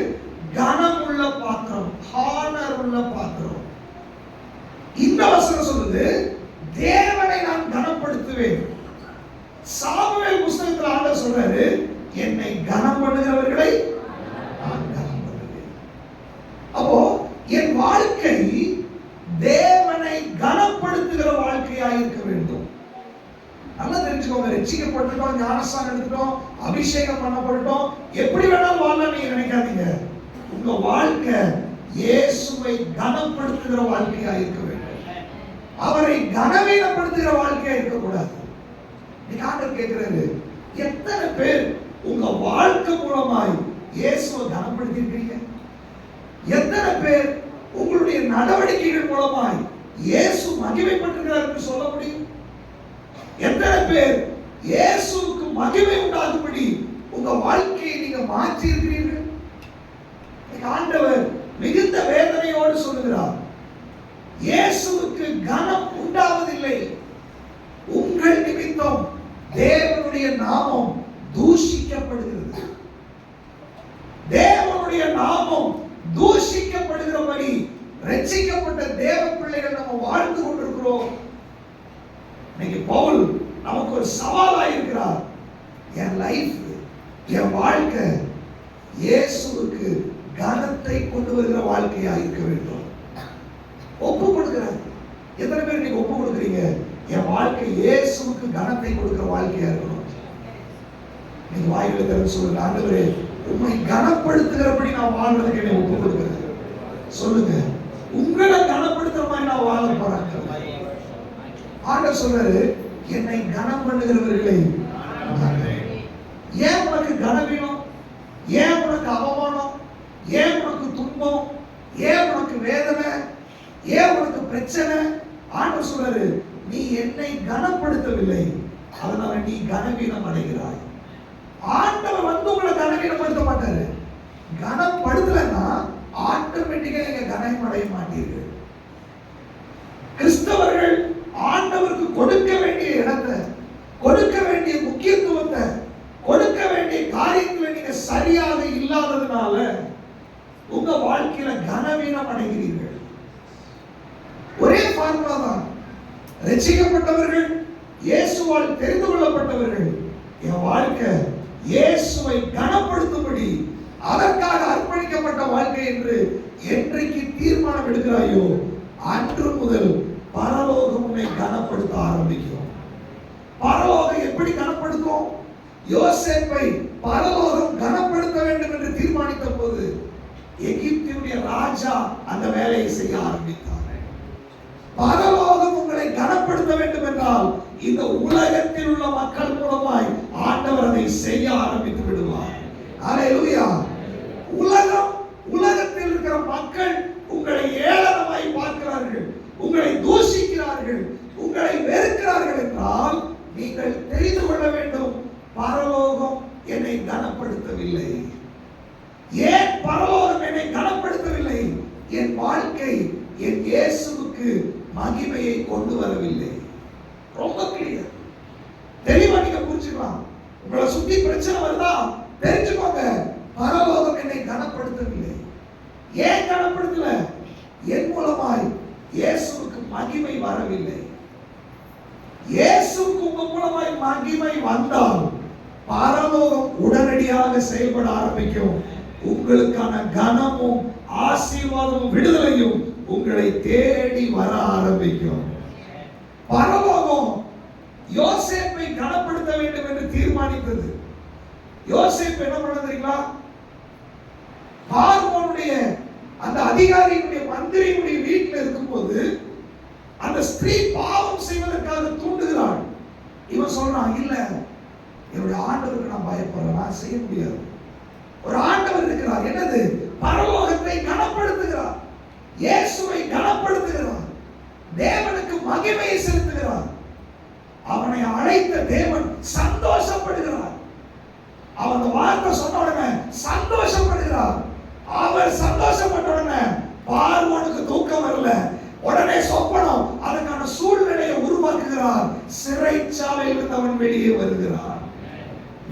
கனமுள்ள பாத்திரம், ஹானர் உள்ள பாத்திரம். இந்த வசனம் சொல்லுது, தேவனை நான் கனப்படுத்துவேன். சாமுவேல் புத்தகத்தில் ஆண்டவர் சொல்றாரு, என்னை கனம் பண்ணுகிறவர்களை நான் கனம் பண்ணுவேன். அப்போ என் வாழ்க்கை தேவனை கனப்படுத்துகிற வாழ்க்கையாக இருக்க வேண்டும். நல்லா தெரிஞ்சுக்கோங்க, ரட்சிக்கப்பட்டுட்டோம், ஞானஸ்நானம் எடுத்துட்டோம், அபிஷேகம் பண்ணப்பட்டோம், எப்படி வேணாலும் வாழலாம் நீங்க நினைக்காதீங்க. உங்க வாழ்க்கை இயேசுவை கனப்படுத்துகிற வாழ்க்கையாக இருக்க வேண்டும். அவரை கனவீனப்படுத்துகிற வாழ்க்கையா இருக்கக்கூடாது. நீங்க ஆண்டவர் கேட்கிறாரு, எத்தனை பேர் உங்க வாழ்க்கை மூலமாய் இயேசுவை கனப்படுத்தி இருக்கீங்க? எத்தனை பேர் உங்களுடைய நடவடிக்கைகள் மூலமாய் இயேசு மகிமைப்பட்டிருக்கிறார் என்று சொல்ல முடியும்? எத்தனை பேர் இயேசுவுக்கு மகிமை உண்டாகும்படி உங்க வாழ்க்கையை நீங்க மாற்றி இருக்கிறீர்கள்? ஆண்டவர் மிகுந்த வேதனையோடு சொல்லுகிறார், இயேசுவுக்கு கனம் உண்டாவதில்லை. உங்கள் நிமித்தம் தேவனுடைய நாமம் தூஷிக்கப்படுகிறது. தேவனுடைய நாமம் தூஷிக்கப்படுகிறபடி ரட்சிக்கப்பட்ட தேவ பிள்ளைகள் நம்ம வாழ்ந்து கொண்டிருக்கிறோம். இன்னைக்கு பவுல் நமக்கு ஒரு சவாலா இருக்கிறார். என் லைஃப், என் வாழ்க்கை இயேசுவுக்கு கனத்தை கொண்டு வருகிற வாழ்க்கையா இருக்க வேண்டும். ஒப்பு கொடுக்கிறார். எத்தனை பேர் நீங்க ஒப்பு கொடுக்குறீங்க? என் வாழ்க்கை இயேசுவுக்கு கனத்தை கொடுக்கிற வாழ்க்கையா இருக்கணும். நீங்க வாய்களை திறந்து சொல்லுங்க, ஆண்டவரே உம்மை கனப்படுத்துகிறபடி நான் வாழ்றதுக்கு என்னை ஒப்பு கொடுக்கிறேன். சொல்லுங்க, உங்களை கனப்படுத்துற மாதிரி நான் வாழ போறேன். ஆண்டவர் சொல்றாரு, என்னை கனம் பண்ணுகிறவர்களை ஏன் உனக்கு கனவீனம், ஏன் உனக்கு அவமானம், ஏன் உனக்கு துன்பம், ஏன் உனக்கு வேதனை, ஏன் உனக்கு பிரச்சனை? ஆண்டவர் சொல்றாரு, நீ என்னை கனப்படுத்தவில்லை, அதனால நீ கனவீனம் அடைகிறாய். ஆண்டவர் வந்து உங்களை கனவீனப்படுத்த மாட்டாரு. கனப்படுத்தலைன்னா ஆட்டோமேட்டிக்கா நீங்க கனம் அடைய மாட்டீர்கள். கிறிஸ்தவர்கள் ஆண்டவருக்கு கொடுக்க வேண்டிய இடத்தை, கொடுக்க வேண்டிய முக்கியத்துவத்தை, கொடுக்க வேண்டிய காரியங்களை நீங்க சரியாக இல்லாததுனால உங்க வாழ்க்கையில கனவீனம் அடைகிறீர்கள். ஒரே பார்முலா தான். ரட்சிக்கப்பட்டவர்கள், இயேசுவால் தெரிந்து கொள்ளப்பட்டவர்கள், என் வாழ்க்கை இயேசுவை கனப்படுத்தும்படி அதற்காக அர்ப்பணிக்கப்பட்ட வாழ்க்கை என்று என்றைக்கு தீர்மானம் எடுக்கிறாயோ அன்று முதல் பரலோகம் உன்னை கனப்படுத்த ஆரம்பிக்கும். பரலோகம் எப்படி கனப்படுத்தும்? யோசேப்பை பரலோகம் கனப்படுத்த வேண்டும் என்று தீர்மானித்த போது எகிப்தினுடைய ராஜா அந்த வேலையை செய்ய ஆரம்பித்தார். பரலோகம் உங்களை கனப்படுத்த வேண்டும் என்றால் இந்த உலகத்தில் உள்ள மக்கள் மூலமாய் ஆண்டவர் அதை செய்ய ஆரம்பித்து விடுவார். அல்லேலூயா. உலகத்தில் இருக்கிற மக்கள் உங்களை ஏளனமாய் பார்க்கிறார்கள், உங்களை தூஷிக்கிறார்கள், உங்களை வெறுக்கிறார்கள் என்றால் நீங்கள் தெரிந்து கொள்ள வேண்டும், பரலோகம் என்னை கனப்படுத்தவில்லை. ஏன் பரலோகம் என்னை கனப்படுத்தவில்லை? என் வாழ்க்கை என் இயேசுவுக்கு மகிமையை கொண்டு வரவில்லை. ரொம்ப கிளியர், தெளிவா நீங்க புரிஞ்சுக்கலாம். உங்களை சுத்தி பிரச்சனை வருதா தெரிஞ்சுக்கோங்க, பரலோகம் என்னை கனப்படுத்தவில்லை. ஏன் கனப்படுத்தல? என் மூலமாய் இயேசுவுக்கு மகிமை வரவில்லை. இயேசுவுக்கு உங்க மூலமாய் மகிமை வந்தால் பரலோகம் உடனடியாக செயல்பட ஆரம்பிக்கும். உங்களுக்கான கனமும் ஆசீர்வாதமும் விடுதலையும் உங்களை தேடி வர ஆரம்பிக்கும். பரலோகம் யோசேப்பை கனப்படுத்த வேண்டும் என்று தீர்மானித்தது. யோசேப்பு என்ன பண்ண தெரியுங்களா? பார்வோனுடைய அந்த அதிகாரியுடைய மந்திரியுடைய வீட்டில் இருக்கும்போது அந்த ஸ்திரீ பாவம் செய்வதற்காக தூண்டுகிறாள். இவன் சொல்றான், இல்ல என்னுடைய ஆண்டவருக்கு நான் பயப்படுறேன், நான் செய்ய முடியாது. ஒரு ஆண்டவர் இருக்கிறார், என்னது? பரலோகத்தை கனப்படுத்துகிறார், இயேசுவை கனப்படுத்துகிறார், தேவனுக்கு மகிமையை செலுத்துகிறார். அவனை அழைத்த தேவன் சந்தோஷப்படுகிறார். அவன் அந்த வார்த்தை சொன்ன உடனே சந்தோஷப்படுகிறார். அவர் சந்தோஷப்பட்ட உடனே பார்வோனுக்கு தூக்கம் வரல. உடனே சொப்பனம் அதற்கான சூழ்நிலையை உருவாக்குகிறார். சிறைச்சாலையில் இருந்து அவன் வெளியே வருகிறார்.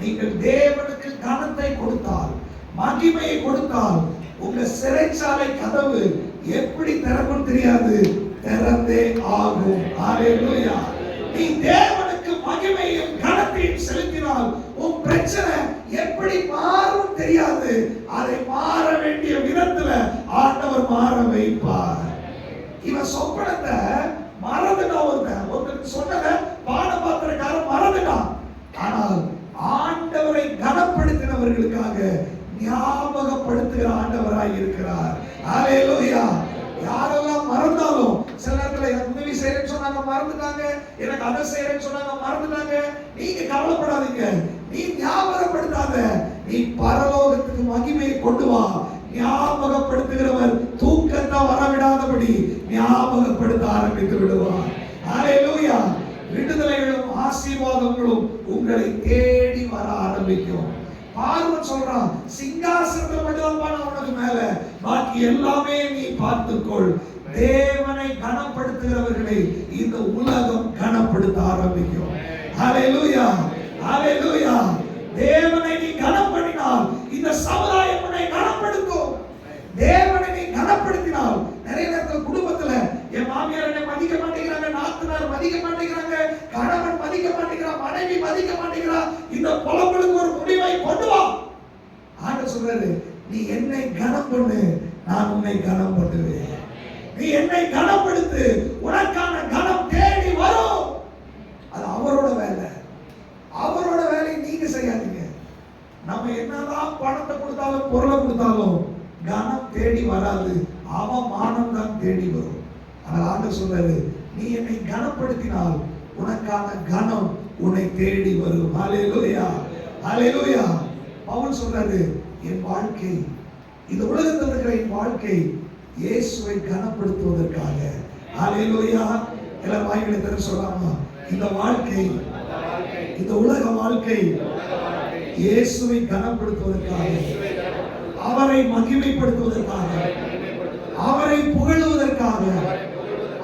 நீங்கள் தேவனுக்கு கனத்தை கொடுத்தால், மகிமையை கொடுத்தால், உங்க சிறைச்சாலை கதவு எப்படி திறக்கும் தெரியாது, திறந்தே ஆகும். ஹல்லேலூயா. நீ தேவனுக்கு மகிமையும் கனத்தையும் செலுத்தினால் உன் பிரச்சனை எப்படி மாறும் தெரியாது. அதை மாற வேண்டிய விதத்துல ஆண்டவர் மாற வைப்பார். இவன் சொப்பனத்தை மறந்துட்டான். ஒருத்தருக்கு சொன்னதை பானபாத்திரக்காரன் மறந்துட்டான். ஆனால் ஆண்டவரை கனப்படுத்தினவர்களுக்காக ஞாபகப்படுத்துகிற ஆண்டவராய் இருக்கிறார். ஹல்லேலூயா. யாரெல்லாம் மறந்தாலும், சில நேரத்துல எனக்கு உதவி செய்யறேன்னு சொன்னாங்க மறந்துட்டாங்க, எனக்கு அதை செய்யறேன்னு சொன்னாங்க மறந்துட்டாங்க. நீங்க கவலைப்படாதீங்க, நீ ஞாபகப்படுத்தாத, நீ பரலோகத்துக்கு மகிமையை கொண்டு வா. ஞாபகப்படுத்துகிறவர் தூக்கத்தை வரவிடாதபடி ஞாபகப்படுத்த ஆரம்பித்து விடுவார். ஹல்லேலூயா. விடுதலைகளும் ஆசீர்வாதங்களும் உங்களை தேடி வர ஆரம்பிக்கும். பார்வன் சொல்றான், சிங்காசனத்தில் மட்டும்தான் உனக்கு மேல, பாக்கி எல்லாமே நீ பார்த்துக்கொள். தேவனை கனப்படுத்துகிறவர்களை இந்த உலகம் கனப்படுத்த ஆரம்பிக்கும். ஹல்லேலூயா. ஹல்லேலூயா. தேவனை நீ கனப்படுத்தினால் இந்த சமுதாயம் உன்னை கனப்படுத்தும். தேவனை நீ கனப்படுத்தினால், நிறைய நேரத்தில் குடும்பத்துல என் மாமியார் என்னை மதிக்க மாட்டேங்கிறாங்க, நாத்தனார் மதிக்க மாட்டேங்கிறாங்க, கணவன் மதிக்க மாட்டேங்கிறான், மனைவி மதிக்க மாட்டேங்கிறா, இந்த புலம்பலுக்கு ஒரு முடிவை கொண்டு வா. ஆண்டவர் சொல்றாரு, நீ என்னை கனம் பண்ணு, நான் உன்னை கனம் பண்ணுவேன். நீ என்னை கனப்படுத்து, உனக்கான கனம் தேடி வரும். அது அவரோட வேலை. அவரோட வேலையை நீங்க செய்யாதீங்க. என்னதான் பணத்தை கொடுத்தாலும் பொருளை கொடுத்தாலும் கனம் தேடி வராது, அவமானம் தான் தேடி வரும். ஆனால் ஆண்டவர் சொல்றாரு, நீ என்னை கனப்படுத்தினால் உனக்கான கனம் உன்னை தேடி வரும். ஹல்லேலூயா, ஹல்லேலூயா. பவுல் சொல்றாரு, என் வாழ்க்கை, இந்த உலகத்தில் இருக்கிற என் வாழ்க்கை இயேசுவை கனப்படுத்துவதற்காக. ஹல்லேலூயா. எல்லாரும் வாய்களை திறந்து சொல்லலாமா? இந்த வாழ்க்கை, இந்த உலக வாழ்க்கை இயேசுவை கனப்படுத்துவதற்காக, அவரை மகிமைப்படுத்துவதற்காக, அவரை புகழுவதற்காக,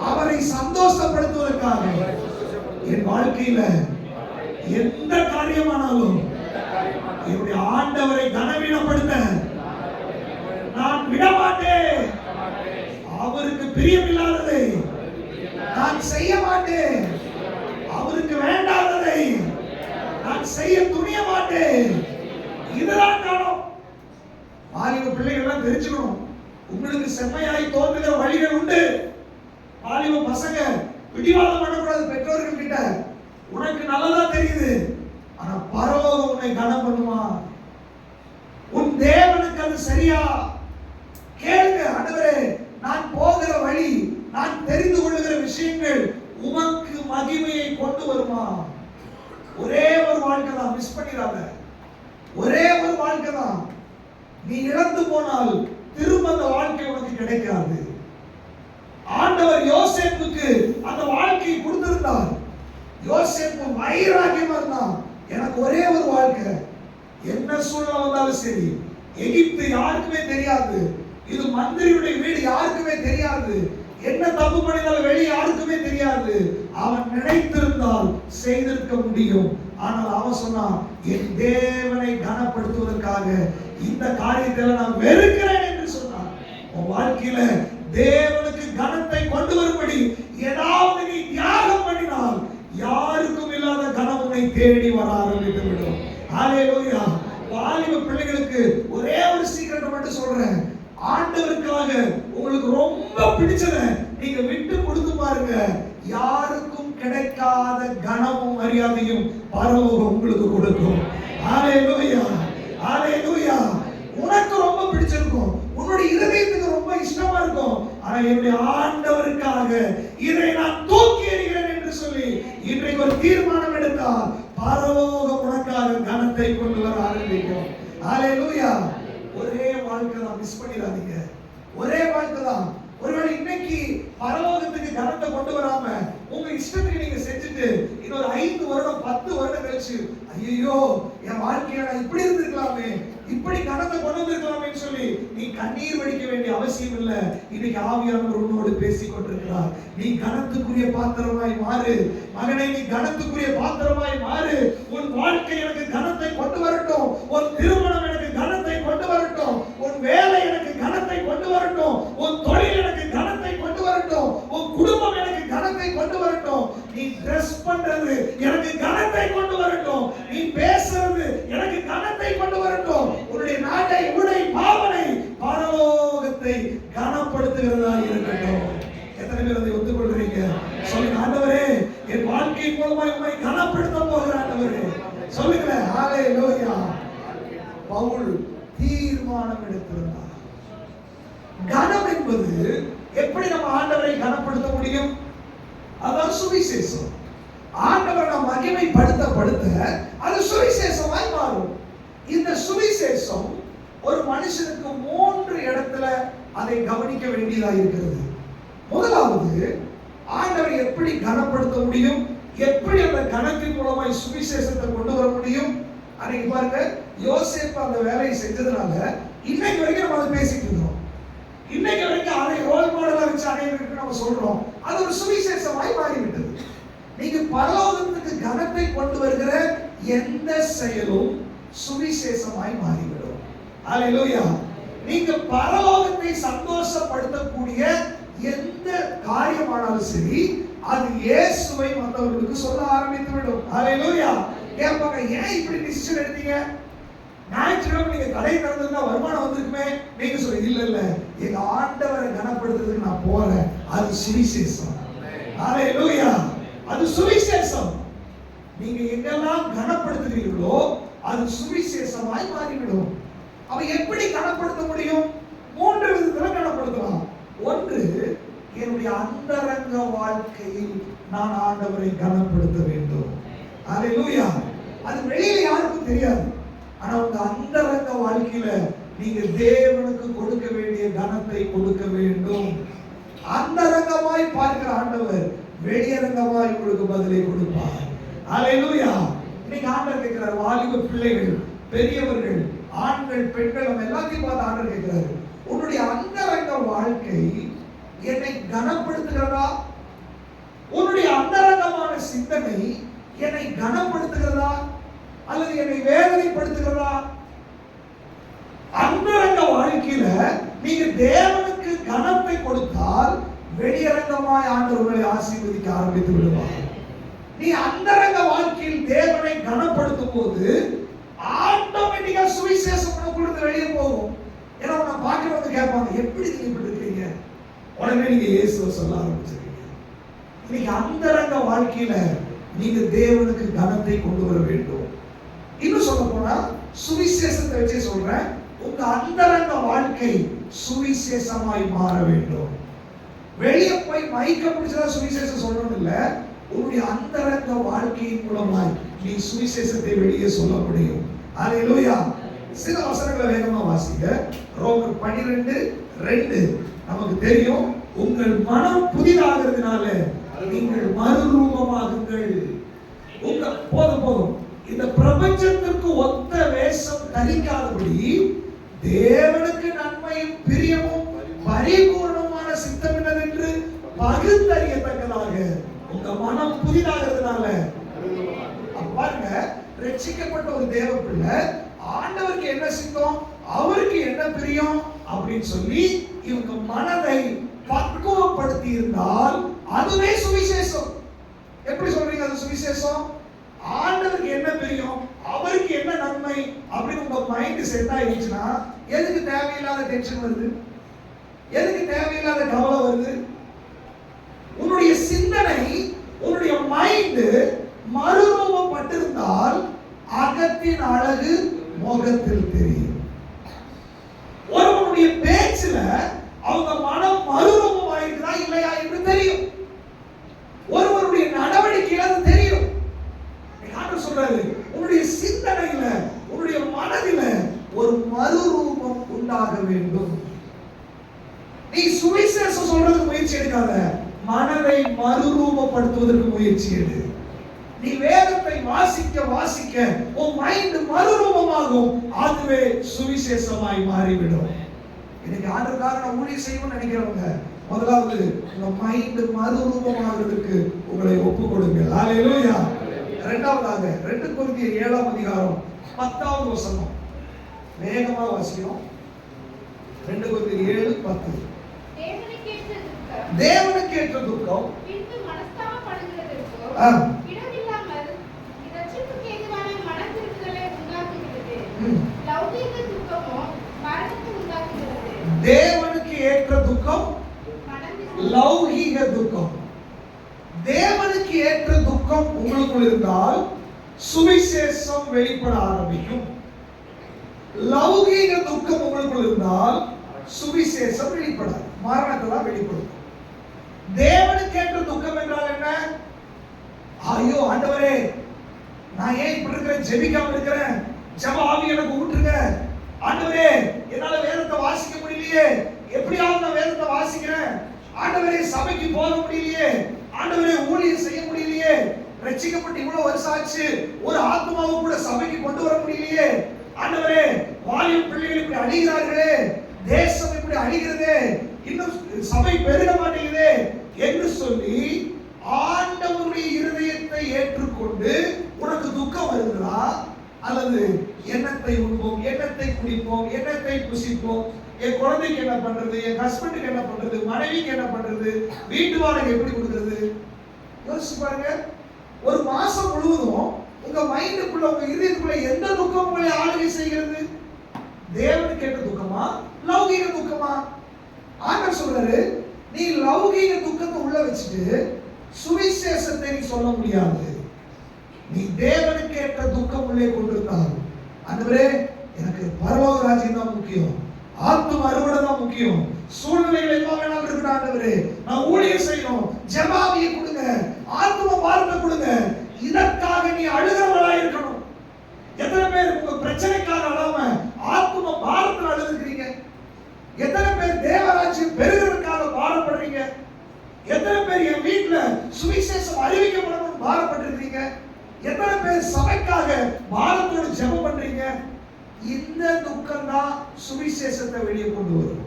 அவரை சந்தோஷப்படுத்துவதற்காக. என் வாழ்க்கையில எந்த காரியமானாலும் என்னுடைய ஆண்டவரை கனவீனப்படுத்த நான் விடமாட்டேன். அவருக்கு பிரியமில்லாததை நான் செய்ய மாட்டேன். அவருக்கு வேண்டாததை நான் செய்ய துணிய மாட்டேன். இதுதான் காரணம். வாலிப பிள்ளைகள் எல்லாம் தெரிஞ்சுக்கணும், உங்களுக்கு செம்மையாய் தோன்றுகிற வழிகள் உண்டு. வாலிப பசங்க பிடிவாதம் பண்ணக்கூடாது பெற்றோர்கள் கிட்ட. உனக்கு நல்லதா தெரியுது, ஆனா பரலோகம் உன்னை கனம் பண்ணுமா? உன் தேவனுக்கு அது சரியா? கேளுங்க, ஆண்டவரே, நான் போகிற வழி, நான் தெரிந்து கொள்ளுகிற விஷயங்கள் உமக்கு மகிமையை கொண்டு வருமா? ஒரே ஒரு வாழ்க்கை தான், மிஸ் பண்ணிடாத. ஒரே ஒரு வாழ்க்கை தான். நீ இழந்து போனால் திரும்ப அந்த வாழ்க்கை உனக்கு கிடைக்காது. ஆண்டவர் யோசேப்புக்கு அந்த வாழ்க்கையை கொடுத்திருந்தார். யோசேப்பு வைராகியமா இருந்தான். எனக்கு ஒரே ஒரு வாழ்க்கை, என்ன சூழ்நிலை வந்தாலும் சரி, எகிப்து யாருக்குமே தெரியாது, இது மந்திரியுடைய வீடு யாருக்குமே தெரியாது, என்ன தப்பு பண்ணினாலும் வெளியே யாருக்குமே தெரியாது. அவன் நினைத்திருந்தால் செய்திருக்க முடியும். ஆனால் அவன் சொன்னான், என் தேவனை கனப்படுத்துவதற்காக இந்த காரியத்தை நான் வெறுக்கிறேன் என்று சொன்னான். உன் வாழ்க்கையில தேவனுக்கு கனத்தை கொண்டு வரும்படி ஏதாவது நீ தியாகம் பண்ணினால் யாருக்கும் இல்லாத கனம் உன்னை தேடி வர ஆரம்பித்து விடும். ஹல்லேலூயா. வாலிப பிள்ளைகளுக்கு ஒரே ஒரு சீக்கிரத்தை மட்டும் சொல்றேன். ஆண்டவருக்காக உங்களுக்கு ரொம்ப பிடிச்சதை நீங்க விட்டு கொடுத்து பாருங்க. யாருக்கும் கிடைக்காத கனமும் மரியாதையும் பரலோகம் உங்களுக்கு கொடுக்கும். ஹல்லேலூயா, ஹல்லேலூயா. உனக்கு ரொம்ப பிடிச்சிருக்கும், உன்னுடைய இதயத்துக்கு ரொம்ப இஷ்டமா இருக்கும். ஆனா என்னுடைய ஆண்டவருக்காக இதை நான் தூக்கி எறிகிறேன் என்று சொல்லி இன்றைக்கு ஒரு தீர்மானம் எடுத்தால் பரலோகம் உனக்காக கனத்தை கொண்டு வர ஆரம்பிக்கும். ஹல்லேலூயா. ஒரே வாழ்க்கை தான், மிஸ் பண்ணிடாதீங்க. ஒரே வாழ்க்கை தான். ஒருவேளை இன்னைக்கு பரலோகத்துக்கு கனத்தை கொண்டு வராம உங்க இஷ்டத்துக்கு நீங்க செஞ்சுட்டு இன்னொரு 5 வருடம் 10 வருடம் கழிச்சு, ஐயோ என் வாழ்க்கையில நான் இப்படி இருந்திருக்கலாமே, இப்படி கனத்தை கொண்டு வந்திருக்கலாமே சொல்லி நீ கண்ணீர் வடிக்க வேண்டிய அவசியம் இல்லை. இன்னைக்கு ஆவியானவர் உன்னோடு பேசிக் கொண்டிருக்கிறார். நீ கனத்துக்குரிய பாத்திரமாய் மாறு மகனே, நீ கனத்துக்குரிய பாத்திரமாய் மாறு. உன் வாழ்க்கை எனக்கு கனத்தை கொண்டு வரட்டும், உன் திருமணம் எனக்கு கனத்தை கொண்டு வரட்டும், உன் வேலை எனக்கு கனத்தை கொண்டு வரட்டும், உன் தொழில் எனக்கு கனத்தை கொண்டு வரட்டும், உன் குடும்பம் எனக்கு கனத்தை கொண்டு வரட்டும், நீ ட்ரெஸ் பண்றது எனக்கு கனத்தை கொண்டு வரட்டும், நீ பேசுறது எனக்கு கனத்தை கொண்டு வரட்டும். உன்னுடைய நாட்டை உடை பாவனை பரலோகத்தை கனப்படுத்துகிறதா இருக்கட்டும். எத்தனை பேர் அதை ஒத்துக்கொள்றீங்க? சொல்லுங்க, ஆண்டவரே என் வாழ்க்கை மூலமா உம்மை கனப்படுத்த போகிற ஆண்டவரே சொல்லுங்க. ஹல்லேலூயா. பவுல் தீர்மானம் எடுத்திருந்தார். கனம் என்பது எப்படி நம்ம ஆண்டவரை கனப்படுத்த முடியும்? அதான் சுவிசேஷம். ஆண்டவரை நாம் மகிமைப்படுத்த அது சுவிசேஷமாய் மாறும். இந்த சுவிசேஷம் ஒரு மனுஷனுக்கு 3 இடத்துல அதை கவனிக்க வேண்டியதாக இருக்கிறது. முதலாவது, ஆண்டவரை எப்படி கனப்படுத்த முடியும், எப்படி அந்த கனத்தின் மூலமாய் சுவிசேஷத்தை கொண்டு வர முடியும். அன்னைக்கு பாருங்க, யோசேப்பு அந்த வேலையை செஞ்சதுனால இன்னைக்கு வரைக்கும் நம்ம அதை பேசிட்டு இருக்கோம். இன்னைக்கு வரைக்கும் அதை ரோல் மாடலா வச்சு அனைவருக்கு நம்ம சொல்றோம். அது ஒரு சுவிசேஷமாய் மாறிவிட்டது. நீங்க பரலோகத்துக்கு கனத்தை கொண்டு வருகிற எந்த செயலும் சுவிசேஷமாய் மாறிவிடும். ஹல்லேலூயா. நீங்க பரலோகத்தை சந்தோஷப்படுத்தக்கூடிய எந்த காரியமானாலும் சரி, அது இயேசுவை மற்றவர்களுக்கு சொல்ல ஆரம்பித்து விடும். ஹல்லேலூயா. கேட்பாங்க, ஏன் இப்படி டிசிஷன் எடுத்தீங்க? ஞாயிற்றுக்கிழமை நீங்க கடை திறந்தா வருமானம் வந்திருக்குமே. நீங்க சொல்ல, இல்ல எங்க ஆண்டவரை கனப்படுத்துறதுக்கு நான் போறேன். அது சுவிசேஷம். ஹல்லேலூயா. அது சுவிசேஷம். நீங்க எங்கெல்லாம் கனப்படுத்துறீங்களோ அது சுவிசேஷமாய் மாறிவிடும். அவன் எப்படி கனப்படுத்த முடியும்? 3 விதத்துல கனப்படுத்தலாம். ஒன்று, என்னுடைய அந்தரங்க வாழ்க்கையில் நான் ஆண்டவரை கனப்படுத்த வேண்டும். அல்லேலூயா. அது வெளியில யாருக்கும் தெரியாது. ஆனா உங்க அந்தரங்க வாழ்க்கையில நீங்க தேவனுக்கு கொடுக்க வேண்டிய கனத்தை கொடுக்க வேண்டும். அந்தரங்கமாய் பார்க்கிற ஆண்டவர் வெளியரங்கமாய் உங்களுக்கு பதிலை கொடுப்பார். அல்லேலூயா. இன்னைக்கு ஆண்டவர் கேட்கிறார், வாலிப பிள்ளைகள், பெரியவர்கள், ஆண்கள், பெண்கள், நம்ம எல்லாத்தையும் பார்த்து ஆண்டவர் கேட்கிறாரு, உன்னுடைய அந்தரங்க வாழ்க்கை என்னை கனப்படுத்துகிறதா? உன்னுடைய அந்தரங்கமான சிந்தனை என்னை கனப்படுத்துகிறதா அல்லது என்னை வேதனைப்படுத்துகிறதா? அந்தரங்க வாழ்க்கையில நீங்க தேவனுக்கு கனத்தை கொடுத்தால் வெளியரங்கமாய் ஆண்டவர் உங்களை ஆசீர்வதிக்க ஆரம்பித்து விடுவார். நீ அந்தரங்க வாழ்க்கையில் தேவனை கனப்படுத்தும் போது ஆட்டோமேட்டிக்கா சுவிசேஷம் உனக்குள்ள வெளியே போகும். ஏன்னா உன்னை பார்க்கிறவங்க கேட்பாங்க, எப்படி நீங்க இப்படி இருக்கீங்க? உடனே நீங்க இயேசுவை சொல்ல ஆரம்பிச்சிருக்கீங்க. இன்னைக்கு அந்தரங்க வாழ்க்கையில நீங்க தேவனுக்கு கனத்தை கொண்டு வர வேண்டும். இன்னும் சொல்ல போனா சுவிசேஷத்தை வச்சே சொல்றேன், உங்க அந்தரங்க வாழ்க்கை சுவிசேஷமாய் மாற வேண்டும். வெளியே போய் மைக்க பிடிச்சதா சுவிசேஷம் சொல்லணும் இல்ல, உன்னுடைய அந்தரங்க வாழ்க்கையின் மூலமாய் நீ சுவிசேஷத்தை வெளியே சொல்ல முடியும். அல்லேலூயா. சில வசனங்களை வேகமா வாசிங்க. ரோமர் 12:2 நமக்கு தெரியும், உங்கள் மனம் புதிதாகிறதுனால நீங்கள் மறுரூபமாகுங்கள். உங்க போதும் இந்த பிரபஞ்சத்திற்கு ஒத்த வேஷம் தரிக்காதபடி தேவனுக்கு நன்மையும் பிரியமும் பரிபூர்ணமான சித்தம் என்னவென்று பகுத்தறியத்தக்கதாக உங்க மனம் புதிதாகிறதுனால. பாருங்க, ரட்சிக்கப்பட்ட ஒரு தேவ பிள்ளை ஆண்டவருக்கு என்ன சித்தம், அவருக்கு என்ன பிரியம் அப்படின்னு சொல்லி இவங்க மனதை பக்குவப்படுத்தி இருந்தால் அதுவே சுவிசேஷம். எப்படி சொல்றீங்க அது சுவிசேஷம்? ஆண்டவருக்கு என்ன பிரியம், அவருக்கு என்ன நன்மை அப்படின்னு உங்க மைண்ட் செட் ஆயிடுச்சுன்னா எதுக்கு தேவையில்லாத டென்ஷன் வருது? எதுக்கு தேவையில்லாத கவலை வருது? உன்னுடைய சிந்தனை, உன்னுடைய மைண்ட் மறுரூபப்பட்டிருந்தால் அகத்தின் அழகு முகத்தில் தெரியும். ஒருவனுடைய பேச்சுல அவங்க மனம் மறுரூபமாயிருக்குதா இல்லையா என்று தெரியும். ஒருவருடைய நடவடிக்கையில அது தெரியும். ஆண்டவர் சொல்றாரு, உன்னுடைய சிந்தனையில, உன்னுடைய மனதில ஒரு மறுரூபம் உண்டாக வேண்டும். நீ சுவிசேஷம் சொல்றதுக்கு முயற்சி எடுக்காத, மனதை மறுரூபப்படுத்துவதற்கு முயற்சி எடு. நீ வேதத்தை வாசிக்க வாசிக்க உன் மைண்ட் மறுரூபமாகும், அதுவே சுவிசேஷமாய் மாறிவிடும். இன்னைக்கு ஆண்டவருக்காக நான் ஊழியம் செய்யணும்னு நினைக்கிறவங்க, முதலாவது உங்க மைண்ட் மறுரூபமாகிறதுக்கு உங்களை ஒப்பு கொடுங்க. அல்லேலூயா. இரண்டாவதாக 2 கொரிந்தியர் 7ஆம் அதிகாரம் 10வது வசனம் வேகமா வாசிக்கிறோம். 2 கொரிந்தியர் 7:10. தேவனுக்கு ஏற்ற துக்கம் பின்பு மனஸ்தாபப்படுகிறதற்கோ இடமில்லாமல் இரட்சிப்புக்கு எதுவான மனதிருக்குதலை உண்டாக்குகிறது. லௌகீக துக்கமோ மரணத்தை உண்டாக்குகிறது. தேவனுக்கு ஏற்ற துக்கம் லௌகீக துக்கம். தேவனுக்கு ஏற்ற துக்கம் உங்களுக்குள் இருந்தால் சுவிசேஷம் வெளிப்பட ஆரம்பிக்கும். லௌகீக துக்கம் உங்களுக்குள் இருந்தால் சுவிசேஷம் வெளிப்படாது, மரணத்தை தான் வெளிப்படும். தேவனுக்கு ஏற்ற துக்கம் என்றால் என்ன? ஐயோ ஆண்டவரே, நான் ஏன் இப்படி இருக்கிறேன், ஜெபிக்காம இருக்கிறேன், ஜெப ஆவி எனக்கு ஊற்றுங்க. ஆண்டவரே, என்னால வேதத்தை வாசிக்க முடியலையே, எப்படியாவது நான் வேதத்தை வாசிக்கிறேன். ஆண்டவரே, சபைக்கு போக முடியலையே, ஆண்டவரே ஊழியம் செய்ய முடியலையே, ரட்சிக்கப்பட்டு இவ்வளவு வருஷம் ஆச்சு, ஒரு ஆத்மாவை கூட சபைக்கு கொண்டு வர முடியலையே. ஆண்டவரே, வாலிப பிள்ளைகள் இப்படி அழிகிறார்களே, தேசம் இப்படி அழிகிறதே, இன்னும் சபை பெருக மாட்டேங்குதே என்று சொல்லி ஆண்டவருடைய இருதயத்தை ஏற்றுக்கொண்டு உனக்கு துக்கம் வருகிறதா? அல்லது எண்ணத்தை உண்போம், எண்ணத்தை குடிப்போம், எண்ணத்தை புசிப்போம், என் குழந்தைக்கு என்ன பண்றது, என் ஹஸ்பண்டுக்கு என்ன பண்றது, மனைவிக்கு என்ன பண்றது, வீட்டு வாடகை எப்படி கொடுக்கிறது? யோசிச்சு பாருங்க. ஒரு மாசம் முழுவதும் உங்க மைண்டுக்குள்ள, உங்க இதயத்துக்குள்ள எந்த துக்கம் உங்களை ஆளுகை செய்கிறது? தேவனுக்கு ஏற்ற துக்கமா, லௌகீக துக்கமா? ஆண்டவர் சொல்றாரு, நீ லௌகீக துக்கத்தை உள்ள வச்சுட்டு சுவிசேஷத்தை நீ சொல்ல முடியாது. நீ தேவனுக்கு ஏற்ற துக்கம் உள்ளே கொண்டிருந்தால் ஆண்டவரே எனக்கு பரலோக ராஜ்யம் தான் முக்கியம், ஆத்தும அறுவடை தான் முக்கியம், சூழ்நிலைகள் என்ன வேணாலும் இருக்கட்டும் ஆண்டவரே, நான் ஊழியம் செய்யணும், ஜெபாவியை கொடுங்க, ஆத்தும பாரத்தை கொடுங்க. இதற்காக நீ அழுகிறவளாய் இருக்கணும். எத்தனை பேர் உங்க பிரச்சனைக்காக அழாம ஆத்தும பாரத்தில் அழுதுக்கிறீங்க? எத்தனை பேர் தேவராஜ்யம் பெருகிறதுக்காக பாரப்படுறீங்க? எத்தனை பேர் என் வீட்டுல சுவிசேஷம் அறிவிக்கப்படணும்னு பாரப்பட்டிருக்கீங்க? எத்தனை பேர் சபைக்காக பாரத்தோடு ஜெபம் பண்றீங்க? இந்த துக்கம் தான் சுவிசேஷத்தை வெளியே கொண்டு வரும்.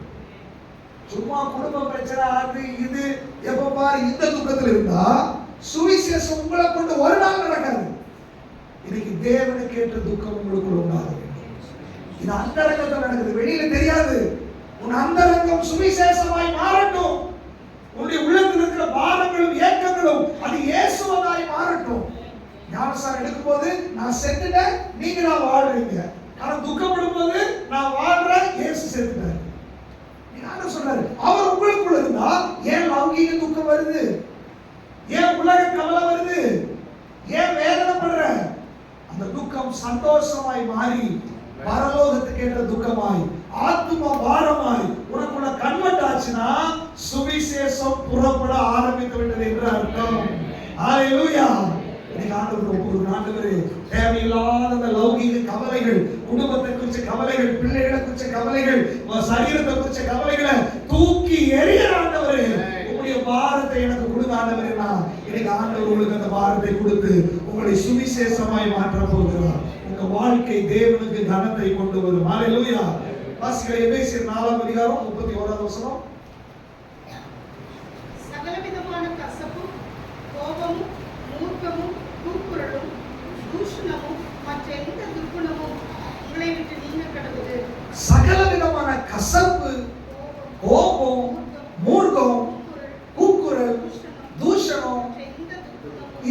சும்மா குடும்ப பிரச்சனை அது இது எப்ப பாரு இந்த துக்கத்தில் இருந்தா சுவிசேஷம் உங்களை கொண்டு ஒரு நாள் நடக்காது. இன்னைக்கு தேவனுக்கு ஏற்ற துக்கம் உங்களுக்குள்ள உண்டாக வேண்டும். இது அந்தரங்கத்தில் நடக்குது, வெளியில தெரியாது. உன் அந்தரங்கம் சுவிசேஷமாய் மாறட்டும். உன்னுடைய உள்ளத்தில் இருக்கிற பாரங்களும் ஏக்கங்களும் அது இயேசுவாய் மாறட்டும். ஞானஸ்நானம் எடுக்கும் போது நான் செத்துட்டேன், நீங்க நான் வாழ்றீங்க. ஆனா துக்கப்படும் போது நான் வாழ்றேன், இயேசு செத்துட்டார். நீங்க சொல்றாரு அவர் உங்களுக்குள்ள இருந்தா ஏன் லௌகீக துக்கம் வருது? ஏன் உலக கவலை வருது? ஏன் வேதனைப்படுற? அந்த துக்கம் சந்தோஷமாய் மாறி பரலோகத்துக்கு ஏற்ற துக்கமாய் ஆத்தும பாரமாய் உனக்குள்ள கன்வெர்ட் ஆச்சுன்னா சுவிசேஷம் புறப்பட ஆரம்பித்து விட்டது என்று அர்த்தம். ஹalleluya. ஆண்டவரே தேவையில்லாத அந்த லௌகீக கவலைகள், குடும்பத்தை குறிச்ச கவலைகள், பிள்ளைகளை குறிச்ச கவலைகள், சரீரத்தை குறிச்ச கவலைகளை தூக்கி எறிய ஆண்டவரே உங்களுடைய பாரத்தை எனக்கு கொடுங்க ஆண்டவரே. எனக்கு ஆண்டவர் உங்களுக்கு அந்த பாரத்தை கொடுத்து உங்களை சுவிசேஷமாய் மாற்ற போகிறார். உங்க வாழ்க்கை தேவனுக்கு கனத்தை கொண்டு வரும். ஹalleluya. வாசிக்கிற எபேசியர் 4ஆம் அதிகாரம் 31ஆம் வசனம். சகலவிதமான கசப்பும் கோபமும் மூர்க்கமும் கூக்குரலும் தூஷணமும் மற்ற எந்த துர்க்குணமும் உங்களை விட்டு நீங்க கடவுது. சகலவிதமான கசப்பு, கோபம், மூர்க்கம், கூக்குரல், தூஷணம்,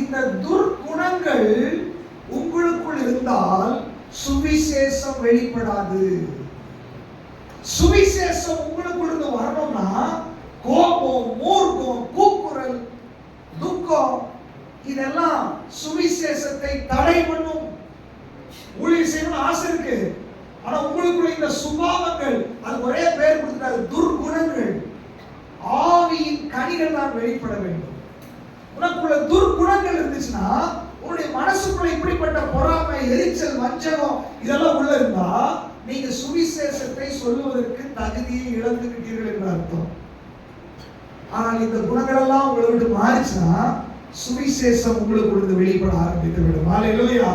இந்த துர்க்குணங்கள் உங்களுக்குள் இருந்தால் சுவிசேஷம் வெளிப்படாது. சுவிசேஷம் உங்களுக்குள் இருந்து வரணும்னா கோபம், மூர்க்கம், கூக்குரல், துக்கம் இதெல்லாம் சுவிசேஷத்தை தடை பண்ணும். ஊழியம் செய்யணும்னு ஆசை இருக்கு, ஆனா உங்களுக்குள்ள இந்த சுபாவங்கள், அது ஒரே பேர் கொடுத்துட்டாரு, துர்குணங்கள். ஆவியின் கனிகள் தான் வெளிப்பட வேண்டும். உனக்குள்ள துர்குணங்கள் இருந்துச்சுன்னா உன்னுடைய மனசுக்குள்ள இப்படிப்பட்ட பொறாமை, எரிச்சல், வஞ்சகம் இதெல்லாம் உள்ள இருந்தா நீங்க சுவிசேஷத்தை சொல்லுவதற்கு தகுதியை இழந்துவிட்டீர்கள் என்று அர்த்தம். ஆனால் இந்த குணங்கள் எல்லாம் உங்களை விட்டு மாறிச்சுன்னா சுவிசேஷம் உங்களுக்கு வெளிப்பட ஆரம்பித்து விடும். ஹalleluya.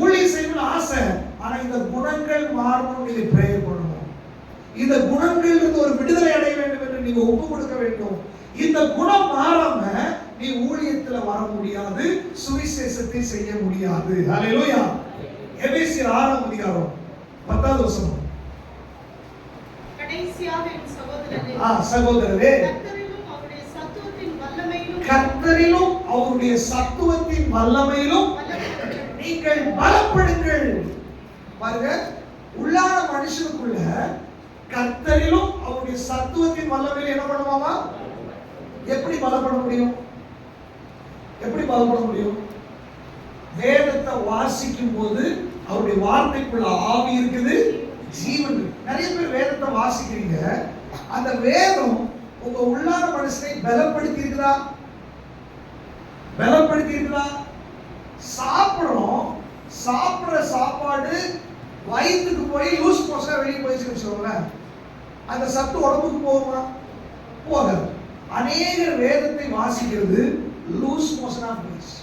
ஊழியம் செய்யணும்னு ஆசை, ஆனா இந்த குணங்கள் மாறணும். நீங்க பிரேயர் பண்ணணும். இந்த குணங்கள் இருந்து ஒரு விடுதலை அடைய வேண்டும் என்று நீங்க ஒப்பு கொடுக்க வேண்டும். இந்த குணம் மாறாம நீ ஊழியத்துல வர முடியாது, சுவிசேஷத்தை செய்ய முடியாது. ஹalleluya. எபேசியர் 6ஆம் அதிகாரம் 10ஆவது வசனம். கடைசியாக என் சகோதரரே, சகோதரரே, கர்த்தரிலும் அவருடைய சத்துவத்தின் வல்லமையிலும் நீங்கள் பலப்படுங்கள். பாருங்க, உள்ளான மனுஷனுக்குள்ள கர்த்தரிலும் அவருடைய சத்துவத்தின் வல்லமையில என்ன பண்ணுவாமா? எப்படி பலப்பட முடியும்? எப்படி பலப்பட முடியும்? வேதத்தை வாசிக்கும் போது அவருடைய வார்த்தைக்குள்ள ஆவி இருக்குது, ஜீவன் இருக்கு. நிறைய பேர் வேதத்தை வாசிக்கிறீங்க, அந்த வேதம் உங்க உள்ளான மனுஷனை பலப்படுத்தி இருக்குதா? பலப்படுத்தி இருக்குதா? சாப்பிடுறோம், சாப்பிடுற சாப்பாடு வயிற்றுக்கு போய் லூஸ் மோஷனா வெளியே போயிடுச்சுன்னு வச்சுக்கோங்களேன், அந்த சத்து உடம்புக்கு போகுமா? போகாது. அநேக வேதத்தை வாசிக்கிறது லூஸ் மோஷனா போயிடுச்சு,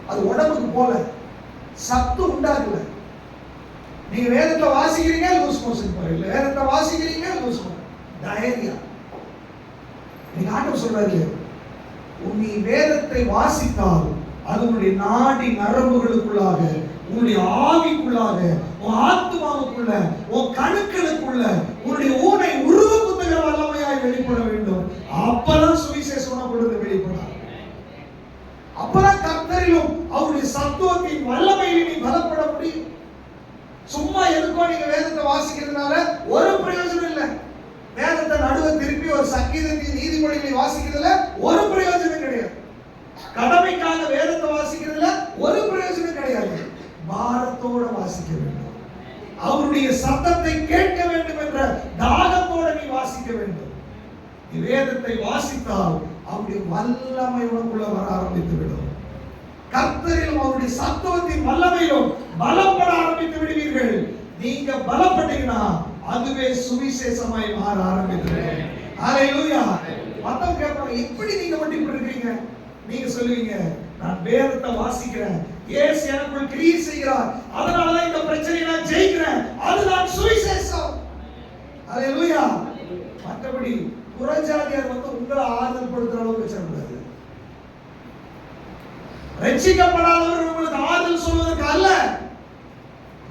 அது உடம்புக்கு போல, சத்து உண்டாகல. நீங்க வேதத்தை வாசிக்கிறீங்க, லூஸ் மோஷன் போயிடல. வேதத்தை வாசிக்கிறீங்க, லூஸ் மோஷன், டயரியா. நீங்க ஆண்டவர் சொல்றாரு, நீ வேதத்தை வாசித்தால் அது உன்னுடைய நாடி நரம்புகளுக்குள்ளாக, உன்னுடைய ஆவிக்குள்ளாக, உன் ஆத்மாவுக்குள்ள, உன் கணுக்களுக்குள்ள உன்னுடைய ஊனை உருவ புத்தக வல்லமையாய் வெளிப்பட வேண்டும். அப்பதான் சுவிசேஷம் கொடுத்து வெளிப்படாது. அப்பதான் கர்த்தரிலும் அவருடைய சத்துவத்தின் வல்லமையில நீ பலப்பட முடியும். சும்மா எதுக்கோ நீங்க வேதத்தை வாசிக்கிறதுனால ஒரு பிரயோஜனம் இல்லை. வேதத்தை நடுவே திருப்பி ஒரு சங்கீதத்தின் நீதிமொழிகளை வாசிக்கிறதுல ஒரு பிரயோஜனம் கிடையாது. கடமைக்காக வேதத்தை வாசிக்கிறதுல ஒரு பிரயோஜனம் கிடையாது. பாரத்தோட வாசிக்க வேண்டும். சத்தத்தை கேட்க வேண்டும் என்ற தாகத்தோடு நீ வாசிக்க வேண்டும். நீ வேதத்தை வாசித்தால் அவருடைய வல்லமை உனக்குள்ள வர ஆரம்பித்து விடும். கர்த்தரிலும் அவருடைய சத்துவத்தின் வல்லமையிலும் பலப்பட ஆரம்பித்து விடுவீர்கள். நீங்க பலப்பட்டீங்கன்னா அதுவே சுவிசேஷமாய் மாற ஆரம்பித்து விடும். ஹalleluya. மத்தவங்க கேட்பாங்க, எப்படி நீங்க மட்டும் இப்படி இருக்கீங்க? நீங்க சொல்லுவீங்க, நான் வேதத்தை வாசிக்கிறேன், இயேசு எனக்குள் கிரியை செய்கிறார், அதனால தான் இந்த பிரச்சனையை நான் ஜெயிக்கிறேன். அதுதான் சுவிசேஷம். ஹalleluya. மற்றபடி புறஜாதியார் உங்களை ஆறுதல் படுத்துற அளவுக்கு வச்சிருக்காரு. ரட்சிக்கப்படாதவர்கள் உங்களுக்கு ஆறுதல் சொல்வதற்கு அல்ல,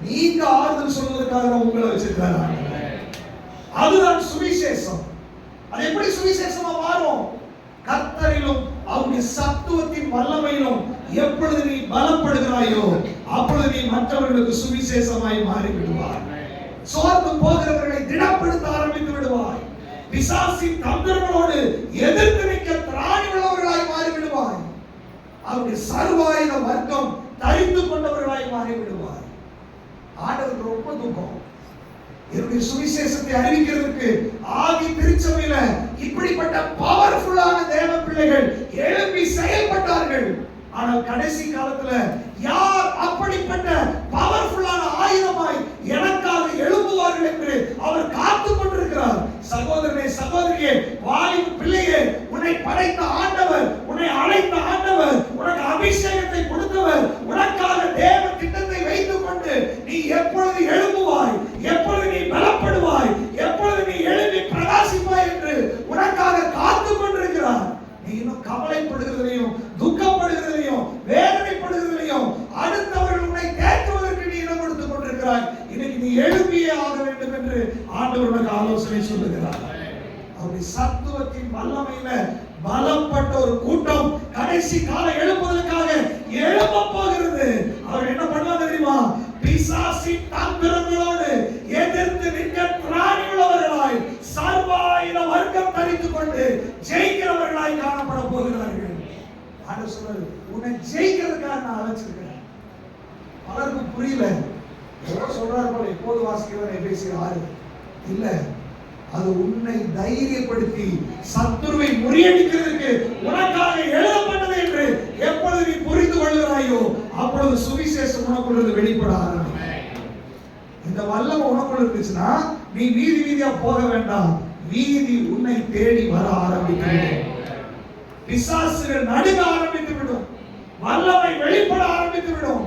நீங்க ஆறுதல் சொல்வதற்காக உங்களை வச்சிருக்காரு. அதுதான் சுவிசேஷம். அது எப்படி சுவிசேஷமா மாறும்? கர்த்தரிலும் அவருடைய சத்துவத்தின் வல்லமையிலும் எப்பொழுது நீ பலப்படுகிறாயோ அப்பொழுது நீ மற்றவர்களுக்கு சுவிசேஷமாய் மாறி விடுவாய். சோர்ந்து போகிறவர்களை திடப்படுத்த ஆரம்பித்து விடுவாய். பிசாசின் தந்திரங்களோடு எதிர்த்து நிற்க திராணி உள்ளவர்களாய் மாறி விடுவாய். அவருடைய சர்வாயுத வர்க்கம் தரித்து கொண்டவர்களாய் மாறி விடுவாய். ஆண்டவருக்கு ரொம்ப துக்கம். என்னுடைய சுவிசேஷத்தை அறிவிக்கிறதுக்கு ஆதி திருச்சபையில இப்படிப்பட்ட பவர்ஃபுல்லான தேவ பிள்ளைகள் எழுப்பி செயல்பட்டார்கள். ஆனால் கடைசி காலத்துல யார் அப்படிப்பட்ட பவர்ஃபுல்லான ஆயுதமாய் எனக்காக எழும்புவார்கள் என்று அவர் காத்து கொண்டிருக்கிறார். சகோதரனே, சகோதரியே, வாலிப பிள்ளையே, உன்னை படைத்த ஆண்டவர், உன்னை அழைத்த ஆண்டவர், உனக்கு அபிஷேகத்தை கொடுத்தவர், உனக்காக தேவ திட்டத்தை வைத்துக் கொண்டு நீ எப்பொழுது எழும்புவாய், எப்பொழுது நீ பலப்படுவாய், எப்பொழுது நீ எழும்பி பிரகாசிப்பாய் என்று உனக்காக காத்து கொண்டிருக்கிறார். நீ இன்னும் கவலைப்படுகிறதையும் துக்கப்படுகிறதையும் வேதனைப்படுகிறதையும் அடுத்தவர்கள் உன்னை தேற்றுவதற்கு நீ இடம் கொடுத்துக் கொண்டிருக்கிறாய். இன்னைக்கு நீ எழுப்பியே ஆக வேண்டும் என்று ஆண்டவர் உனக்கு ஆலோசனை சொல்லுகிறார். அவருடைய சத்துவத்தின் வல்லமையில பலப்பட்ட ஒரு கூட்டம் கடைசி கால எழுப்புவதற்காக எழும்ப போகிறது. அவர் என்ன பண்ணுவாங்க தெரியுமா? பிசாசின் தந்திரங்களோடு எதிர்த்து நிற்க திராணி உள்ளவர்களாய் சர்வாயுத வர்க்கம் தரித்துக் கொண்டு ஜெயிக்கிறவர்களாய் காணப்பட போகிறார்கள். ஆண்டவர் சொல்றாரு, உன்னை ஜெயிக்கிறதுக்காக நான் அழைச்சிருக்கிறேன். பலருக்கு புரியல. சொல்றாரு போல எப்போது வாசிக்கிறவன் எபேசியர் 6 இல்ல, அது உன்னை தைரியப்படுத்தி சத்துருவை முறியடிக்கிறதுக்கு உனக்காக எழுதப்பட்டது என்று எப்பொழுது நீ புரிந்து கொள்கிறாயோ அப்பொழுது சுவிசேஷம் உனக்குள்ள வெளிப்பட ஆரம்பிக்கும். இந்த வல்லமை உனக்குள்ள இருந்துச்சுன்னா நீ வீதி வீதியா போக வேண்டாம், வீதி உன்னை தேடி வர ஆரம்பிக்கும். பிசாசுகள் நடுங்க ஆரம்பித்து விடும், வல்லமை வெளிப்பட ஆரம்பித்து விடும்.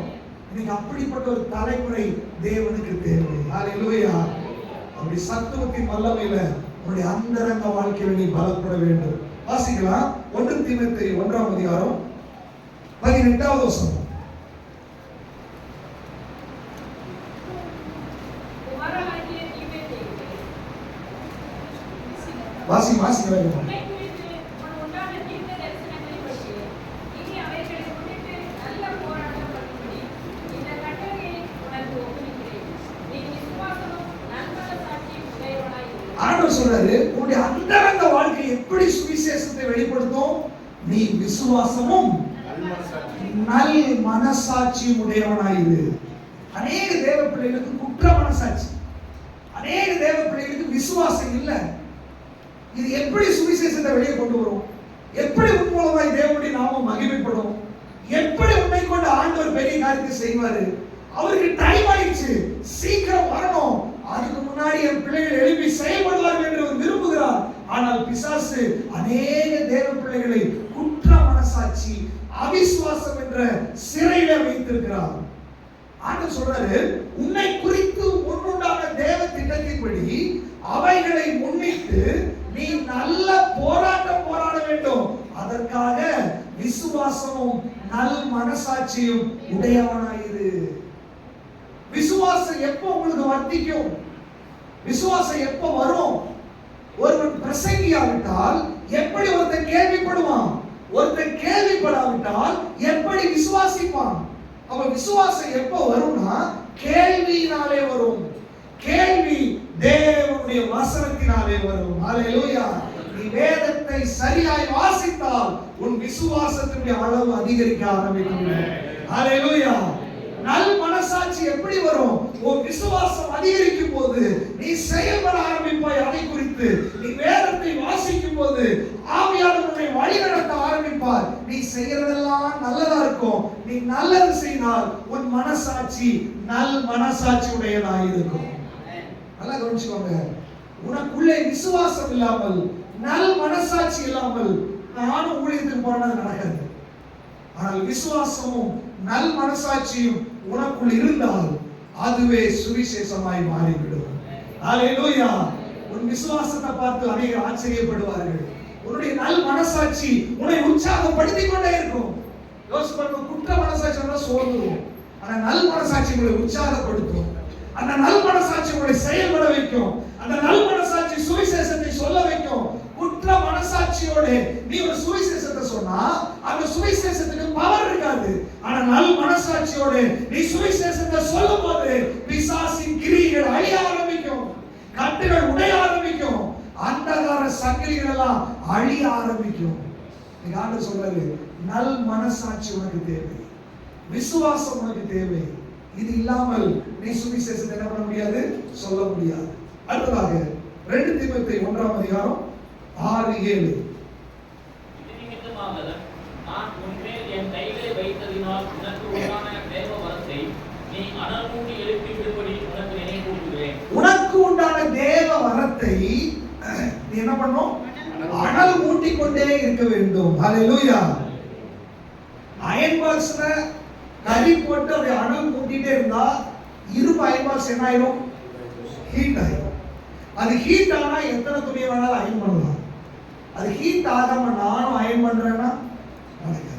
இன்னைக்கு அப்படிப்பட்ட ஒரு தலைமுறை தேவனுக்கு தேவை. ஹalleluya. அப்படி சத்துவத்தின் வல்லமையில உன்னுடைய அந்தரங்க வாழ்க்கையில நீ பலப்பட வேண்டும். வாசிக்கலாம் 1 தீமோத்தேயு 1ஆம் அதிகாரம் 18வது வசனம். வாசிக்கலாம். ஆண்டவர் சொல்றாரு, உன்னுடைய அந்தரங்க வாழ்க்கை எப்படி சுவிசேஷத்தை வெளிப்படுத்தும்? நீ விசுவாசமும் நல் மனசாட்சியும் உடையவனாயிரு. அநேக தேவ பிள்ளைகளுக்கு குற்ற மனசாட்சி, அநேக தேவ பிள்ளைகளுக்கு விசுவாசம் இல்லை. இது எப்படி சுவிசேஷத்தை வெளியே கொண்டு வரும்? எப்படி உன் மூலமாய் தேவனுடைய நாமம் மகிமைப்படும்? எப்படி உன்னை கொண்டு ஆண்டவர் பெரிய காரியத்தை செய்வாரு? அவருக்கு டைம் ஆயிடுச்சு, சீக்கிரம் வரணும், அதுக்கு முன்னாடி என் பிள்ளைகள் எழுப்பி செயல்படுவார்கள் என்று அவர் விரும்புகிறார். ஆனால் பிசாசு அநேக தேவ பிள்ளைகளை குற்ற மனசாட்சி, அவிசுவாசம் என்ற சிறையில வைத்திருக்கிறார். ஆண்டவர் சொல்றாரு, உன்னை குறித்து முன்னுண்டான தேவ திட்டத்தின்படி அவைகளை முன்னிட்டு நீ நல்ல போராட்டம் போராட வேண்டும். அதற்காக விசுவாசமும் நல் மனசாட்சியும் உடையவனாயிரு. விசுவாசம் எப்போ உங்களுக்கு வர்த்திக்கும்? விசுவாசம் எப்போ வரும்? ஒருவன் பிரசங்கியாவிட்டால் எப்படி ஒருத்தன் கேள்விப்படுவான்? ஒருத்தன் கேள்விப்படாவிட்டால் எப்படி விசுவாசிப்பான்? அப்ப விசுவாசம் எப்போ வரும்னா கேள்வியினாலே வரும். கேள்வி தேவனுடைய வசனத்தினாலே வரும். ஹalleluya. நீ வேதத்தை சரியாய் வாசித்தால் உன் விசுவாசத்தினுடைய அளவு அதிகரிக்க ஆரம்பிக்கும். ஹalleluya. நல் மனசாட்சி எப்படி வரும்? உன் விசுவாசம் அதிகரிக்கும் போது நீ செயல்பட ஆரம்பிப்பாய். அதை குறித்து நீ வேதத்தை வாசிக்கும் போது ஆவியானவர் உன்னை வழிநடத்த ஆரம்பிப்பார். நீ செய்யறதெல்லாம் நல்லதா இருக்கும். நீ நல்லது செய்தால் உன் மனசாட்சி நல் மனசாட்சி உடையதாக இருக்கும். நல்லா கவனிச்சுக்கோங்க. உனக்குள்ளே விசுவாசம் இல்லாமல், நல் மனசாட்சி இல்லாமல் நானும் ஊழியத்துக்கு போனது நடக்காது. ஆனால் விசுவாசமும் நல் மனசாட்சியும் உனக்குள் இருந்தால் அதுவே சுவிசேஷமாய் மாறிவிடும். ஹalleluya. உன் விசுவாசத்தை பார்த்து அநேகர் ஆச்சரியப்படுவார்கள். உன்னுடைய நல் மனசாட்சி உன்னை உற்சாகப்படுத்திக் கொண்டே இருக்கும். யோசிச்சு பாருங்க, குற்ற மனசாட்சி இருந்தா சோர்ந்துரும். ஆனா நல் மனசாட்சி உங்களை உற்சாகப்படுத்தும். அந்த நல் மனசாட்சி உங்களை செயல்பட வைக்கும். அந்த நல் மனசாட்சி சுவிசேஷத்தை சொல்ல வைக்கும். குற்ற மனசாட்சியோட நீ ஒரு சுவிசேஷத்தை சொன்னா அந்த சுவிசேஷத்துக்கு பவர் இருக்காது. ஆனா நல் மனசாட்சியோட நீ சுவிசேஷத்தை சொல்லும்போது பிசாசின் கிரியைகள் அழிய ஆரம்பிக்கும், கட்டுகள் உடைய ஆரம்பிக்கும், அந்தகார சங்கிலிகள் எல்லாம் அழிய ஆரம்பிக்கும். நீங்க ஆண்டவர் சொல்றாரு, நல் மனசாட்சி உனக்கு தேவை, விசுவாசம் உனக்கு தேவை. இது இல்லாமல் நீ சுவிசேஷத்தை என்ன பண்ண முடியாது, சொல்ல முடியாது. அடுத்ததாக 2 தீமோத்தேயு 1ஆம் அதிகாரம் 6-7. நான் உன்மேல் என் கைகளை வைத்ததினால் உனக்கு உண்டான தேவ வரத்தை நீ அனல் மூட்டி எழுப்பி விடும்படி உனக்கு நினைவூட்டுகிறேன். உனக்கு உண்டான தேவ வரத்தை நீ என்ன பண்ணணும்? அனல் மூட்டிக் கொண்டே இருக்க வேண்டும். ஹalleluya. அயன் பாக்ஸ்ல கறி போட்டு அதை அனல் மூட்டிட்டே இருந்தா இரும்பு அயன் பாக்ஸ் என்ன ஆயிரும்? ஹீட் ஆயிரும். அது ஹீட் ஆனா எத்தனை துணியை வேணாலும் அயன் பண்ணலாம். அது ஹீட் ஆகாம நானும் அயன் பண்றேன்னா நடக்காது.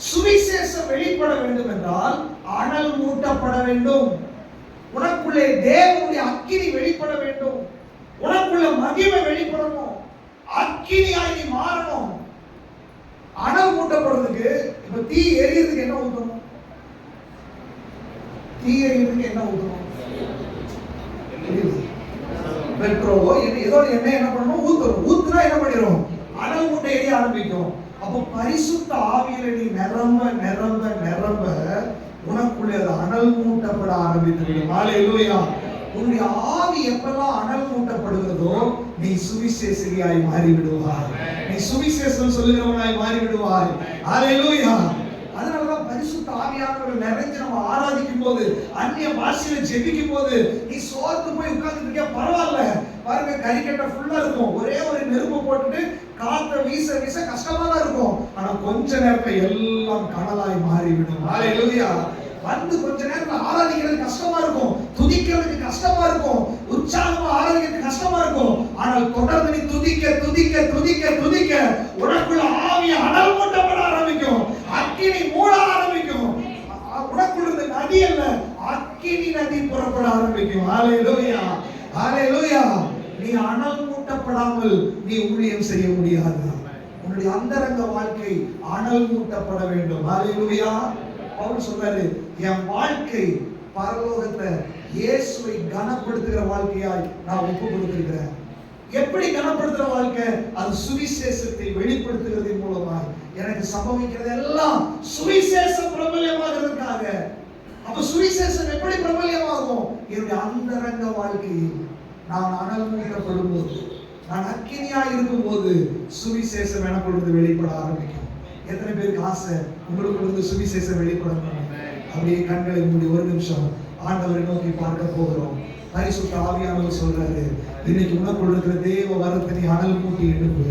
சுவிசேஷம் வெளிப்பட வேண்டும் என்றால் அனல் மூட்டப்பட வேண்டும். உனக்குள்ளே தேவனுடைய அக்கினி வெளிப்பட வேண்டும். உனக்குள்ள மகிமை வெளிப்படணும். அக்கினியாய் நீ மாறணும். அனல் மூட்டப்படுறதுக்கு இப்ப தீ எரியறதுக்கு என்ன ஊத்தணும்? தீ எரியறதுக்கு என்ன ஊத்தணும்? பெட்ரோலோ ஏதோ எண்ணெய் என்ன பண்ணணும்? ஊத்தணும். ஊத்துனா என்ன பண்ணிரும்? அனல் மூட்டை எரிய ஆரம்பிக்கும். அப்போ பரிசுத்த ஆவியில நீ நிரம்ப நிரம்ப நிரம்ப உனக்குள்ளே அது அனல் மூட்டப்பட ஆரம்பித்துவிடும். ஹalleluya. உன்னுடைய ஆவி எப்பெல்லாம் அனல் மூட்டப்படுகிறதோ நீ சுவிசேஷியாய் மாறி விடுவாய். நீ சுவிசேஷம் சொல்லுகிறவனாய் மாறி விடுவாய். ஹalleluya. அதனாலதான் பரிசுத்த ஆவியானவர் நிறைஞ்சு நம்ம ஆராதிக்கும் போது, அந்நிய பாஷையில ஜெபிக்கும் போது நீ சோர்ந்து போய் உட்கார்ந்துட்டு இருக்க பரவாயில்ல. பாருங்க, கறிக்கட்டை ஃபுல்லா இருக்கும். ஒரே ஒரு நெருப்பு போட்டுட்டு காற்ற வீச வீச கஷ்டமா தான் இருக்கும். ஆனா கொஞ்ச நேரத்துல எல்லாம் கனலாய் மாறிவிடும். ஹalleluya. வந்து கொஞ்ச நேரத்துல ஆராதிக்கிறது கஷ்டமா இருக்கும், துதிக்கிறதுக்கு கஷ்டமா இருக்கும், உற்சாகமா ஆராதிக்கிறது கஷ்டமா இருக்கும். ஆனால் தொடர்ந்து நீ துதிக்க துதிக்க துதிக்க துதிக்க உனக்குள்ள ஆவி அனல் மூட்டப்பட ஆரம்பிக்கும். அக்கினி மூட ஆரம்பிக்கும். உனக்குள்ள இருந்த நதி அல்ல, அக்கினி நதி புறப்பட ஆரம்பிக்கும். ஹalleluya. ஹalleluya. நீ அனல் மூட்டப்படாமல் நீ ஊழியம் செய்ய முடியாது. உன்னுடைய அந்தரங்க வாழ்க்கை அனல் மூட்டப்பட வேண்டும். ஹalleluya. பவுல் சொல்றாரு, என் வாழ்க்கை பரலோகத்தை இயேசுவை கனப்படுத்துகிற வாழ்க்கையாய் நான் ஒப்பு கொடுத்திருக்கிறேன். எப்படி கனப்படுத்துற வாழ்க்கை? அது சுவிசேஷத்தை வெளிப்படுத்துகிறதன் மூலமாய். எனக்கு சம்பவிக்கிறது எல்லாம் சுவிசேஷம் பிரபல்யமாகிறதுக்காக. அப்ப சுவிசேஷம் எப்படி பிரபல்யமாகும்? என்னுடைய அந்தரங்க வாழ்க்கையில் நான் அனல் மூட்டப்படும் போது, நான் அக்கினியாய் இருக்கும் போது சுவிசேஷம் எனக்குள்ள வெளிப்பட ஆரம்பிக்கும். எத்தனை பேருக்கு ஆசை உங்களுக்கு சுவிசேஷம் வெளிப்படணும்? அப்படியே கண்களை மூடி ஒரு நிமிஷம் ஆண்டவரை நோக்கி பார்க்க போகிறோம். பரிசுத்த ஆவியானவர் சொல்றாரு, இன்னைக்கு உனக்குள்ள இருக்கிற தேவ வரத்தை நீ அனல் மூட்டி எழுப்பு.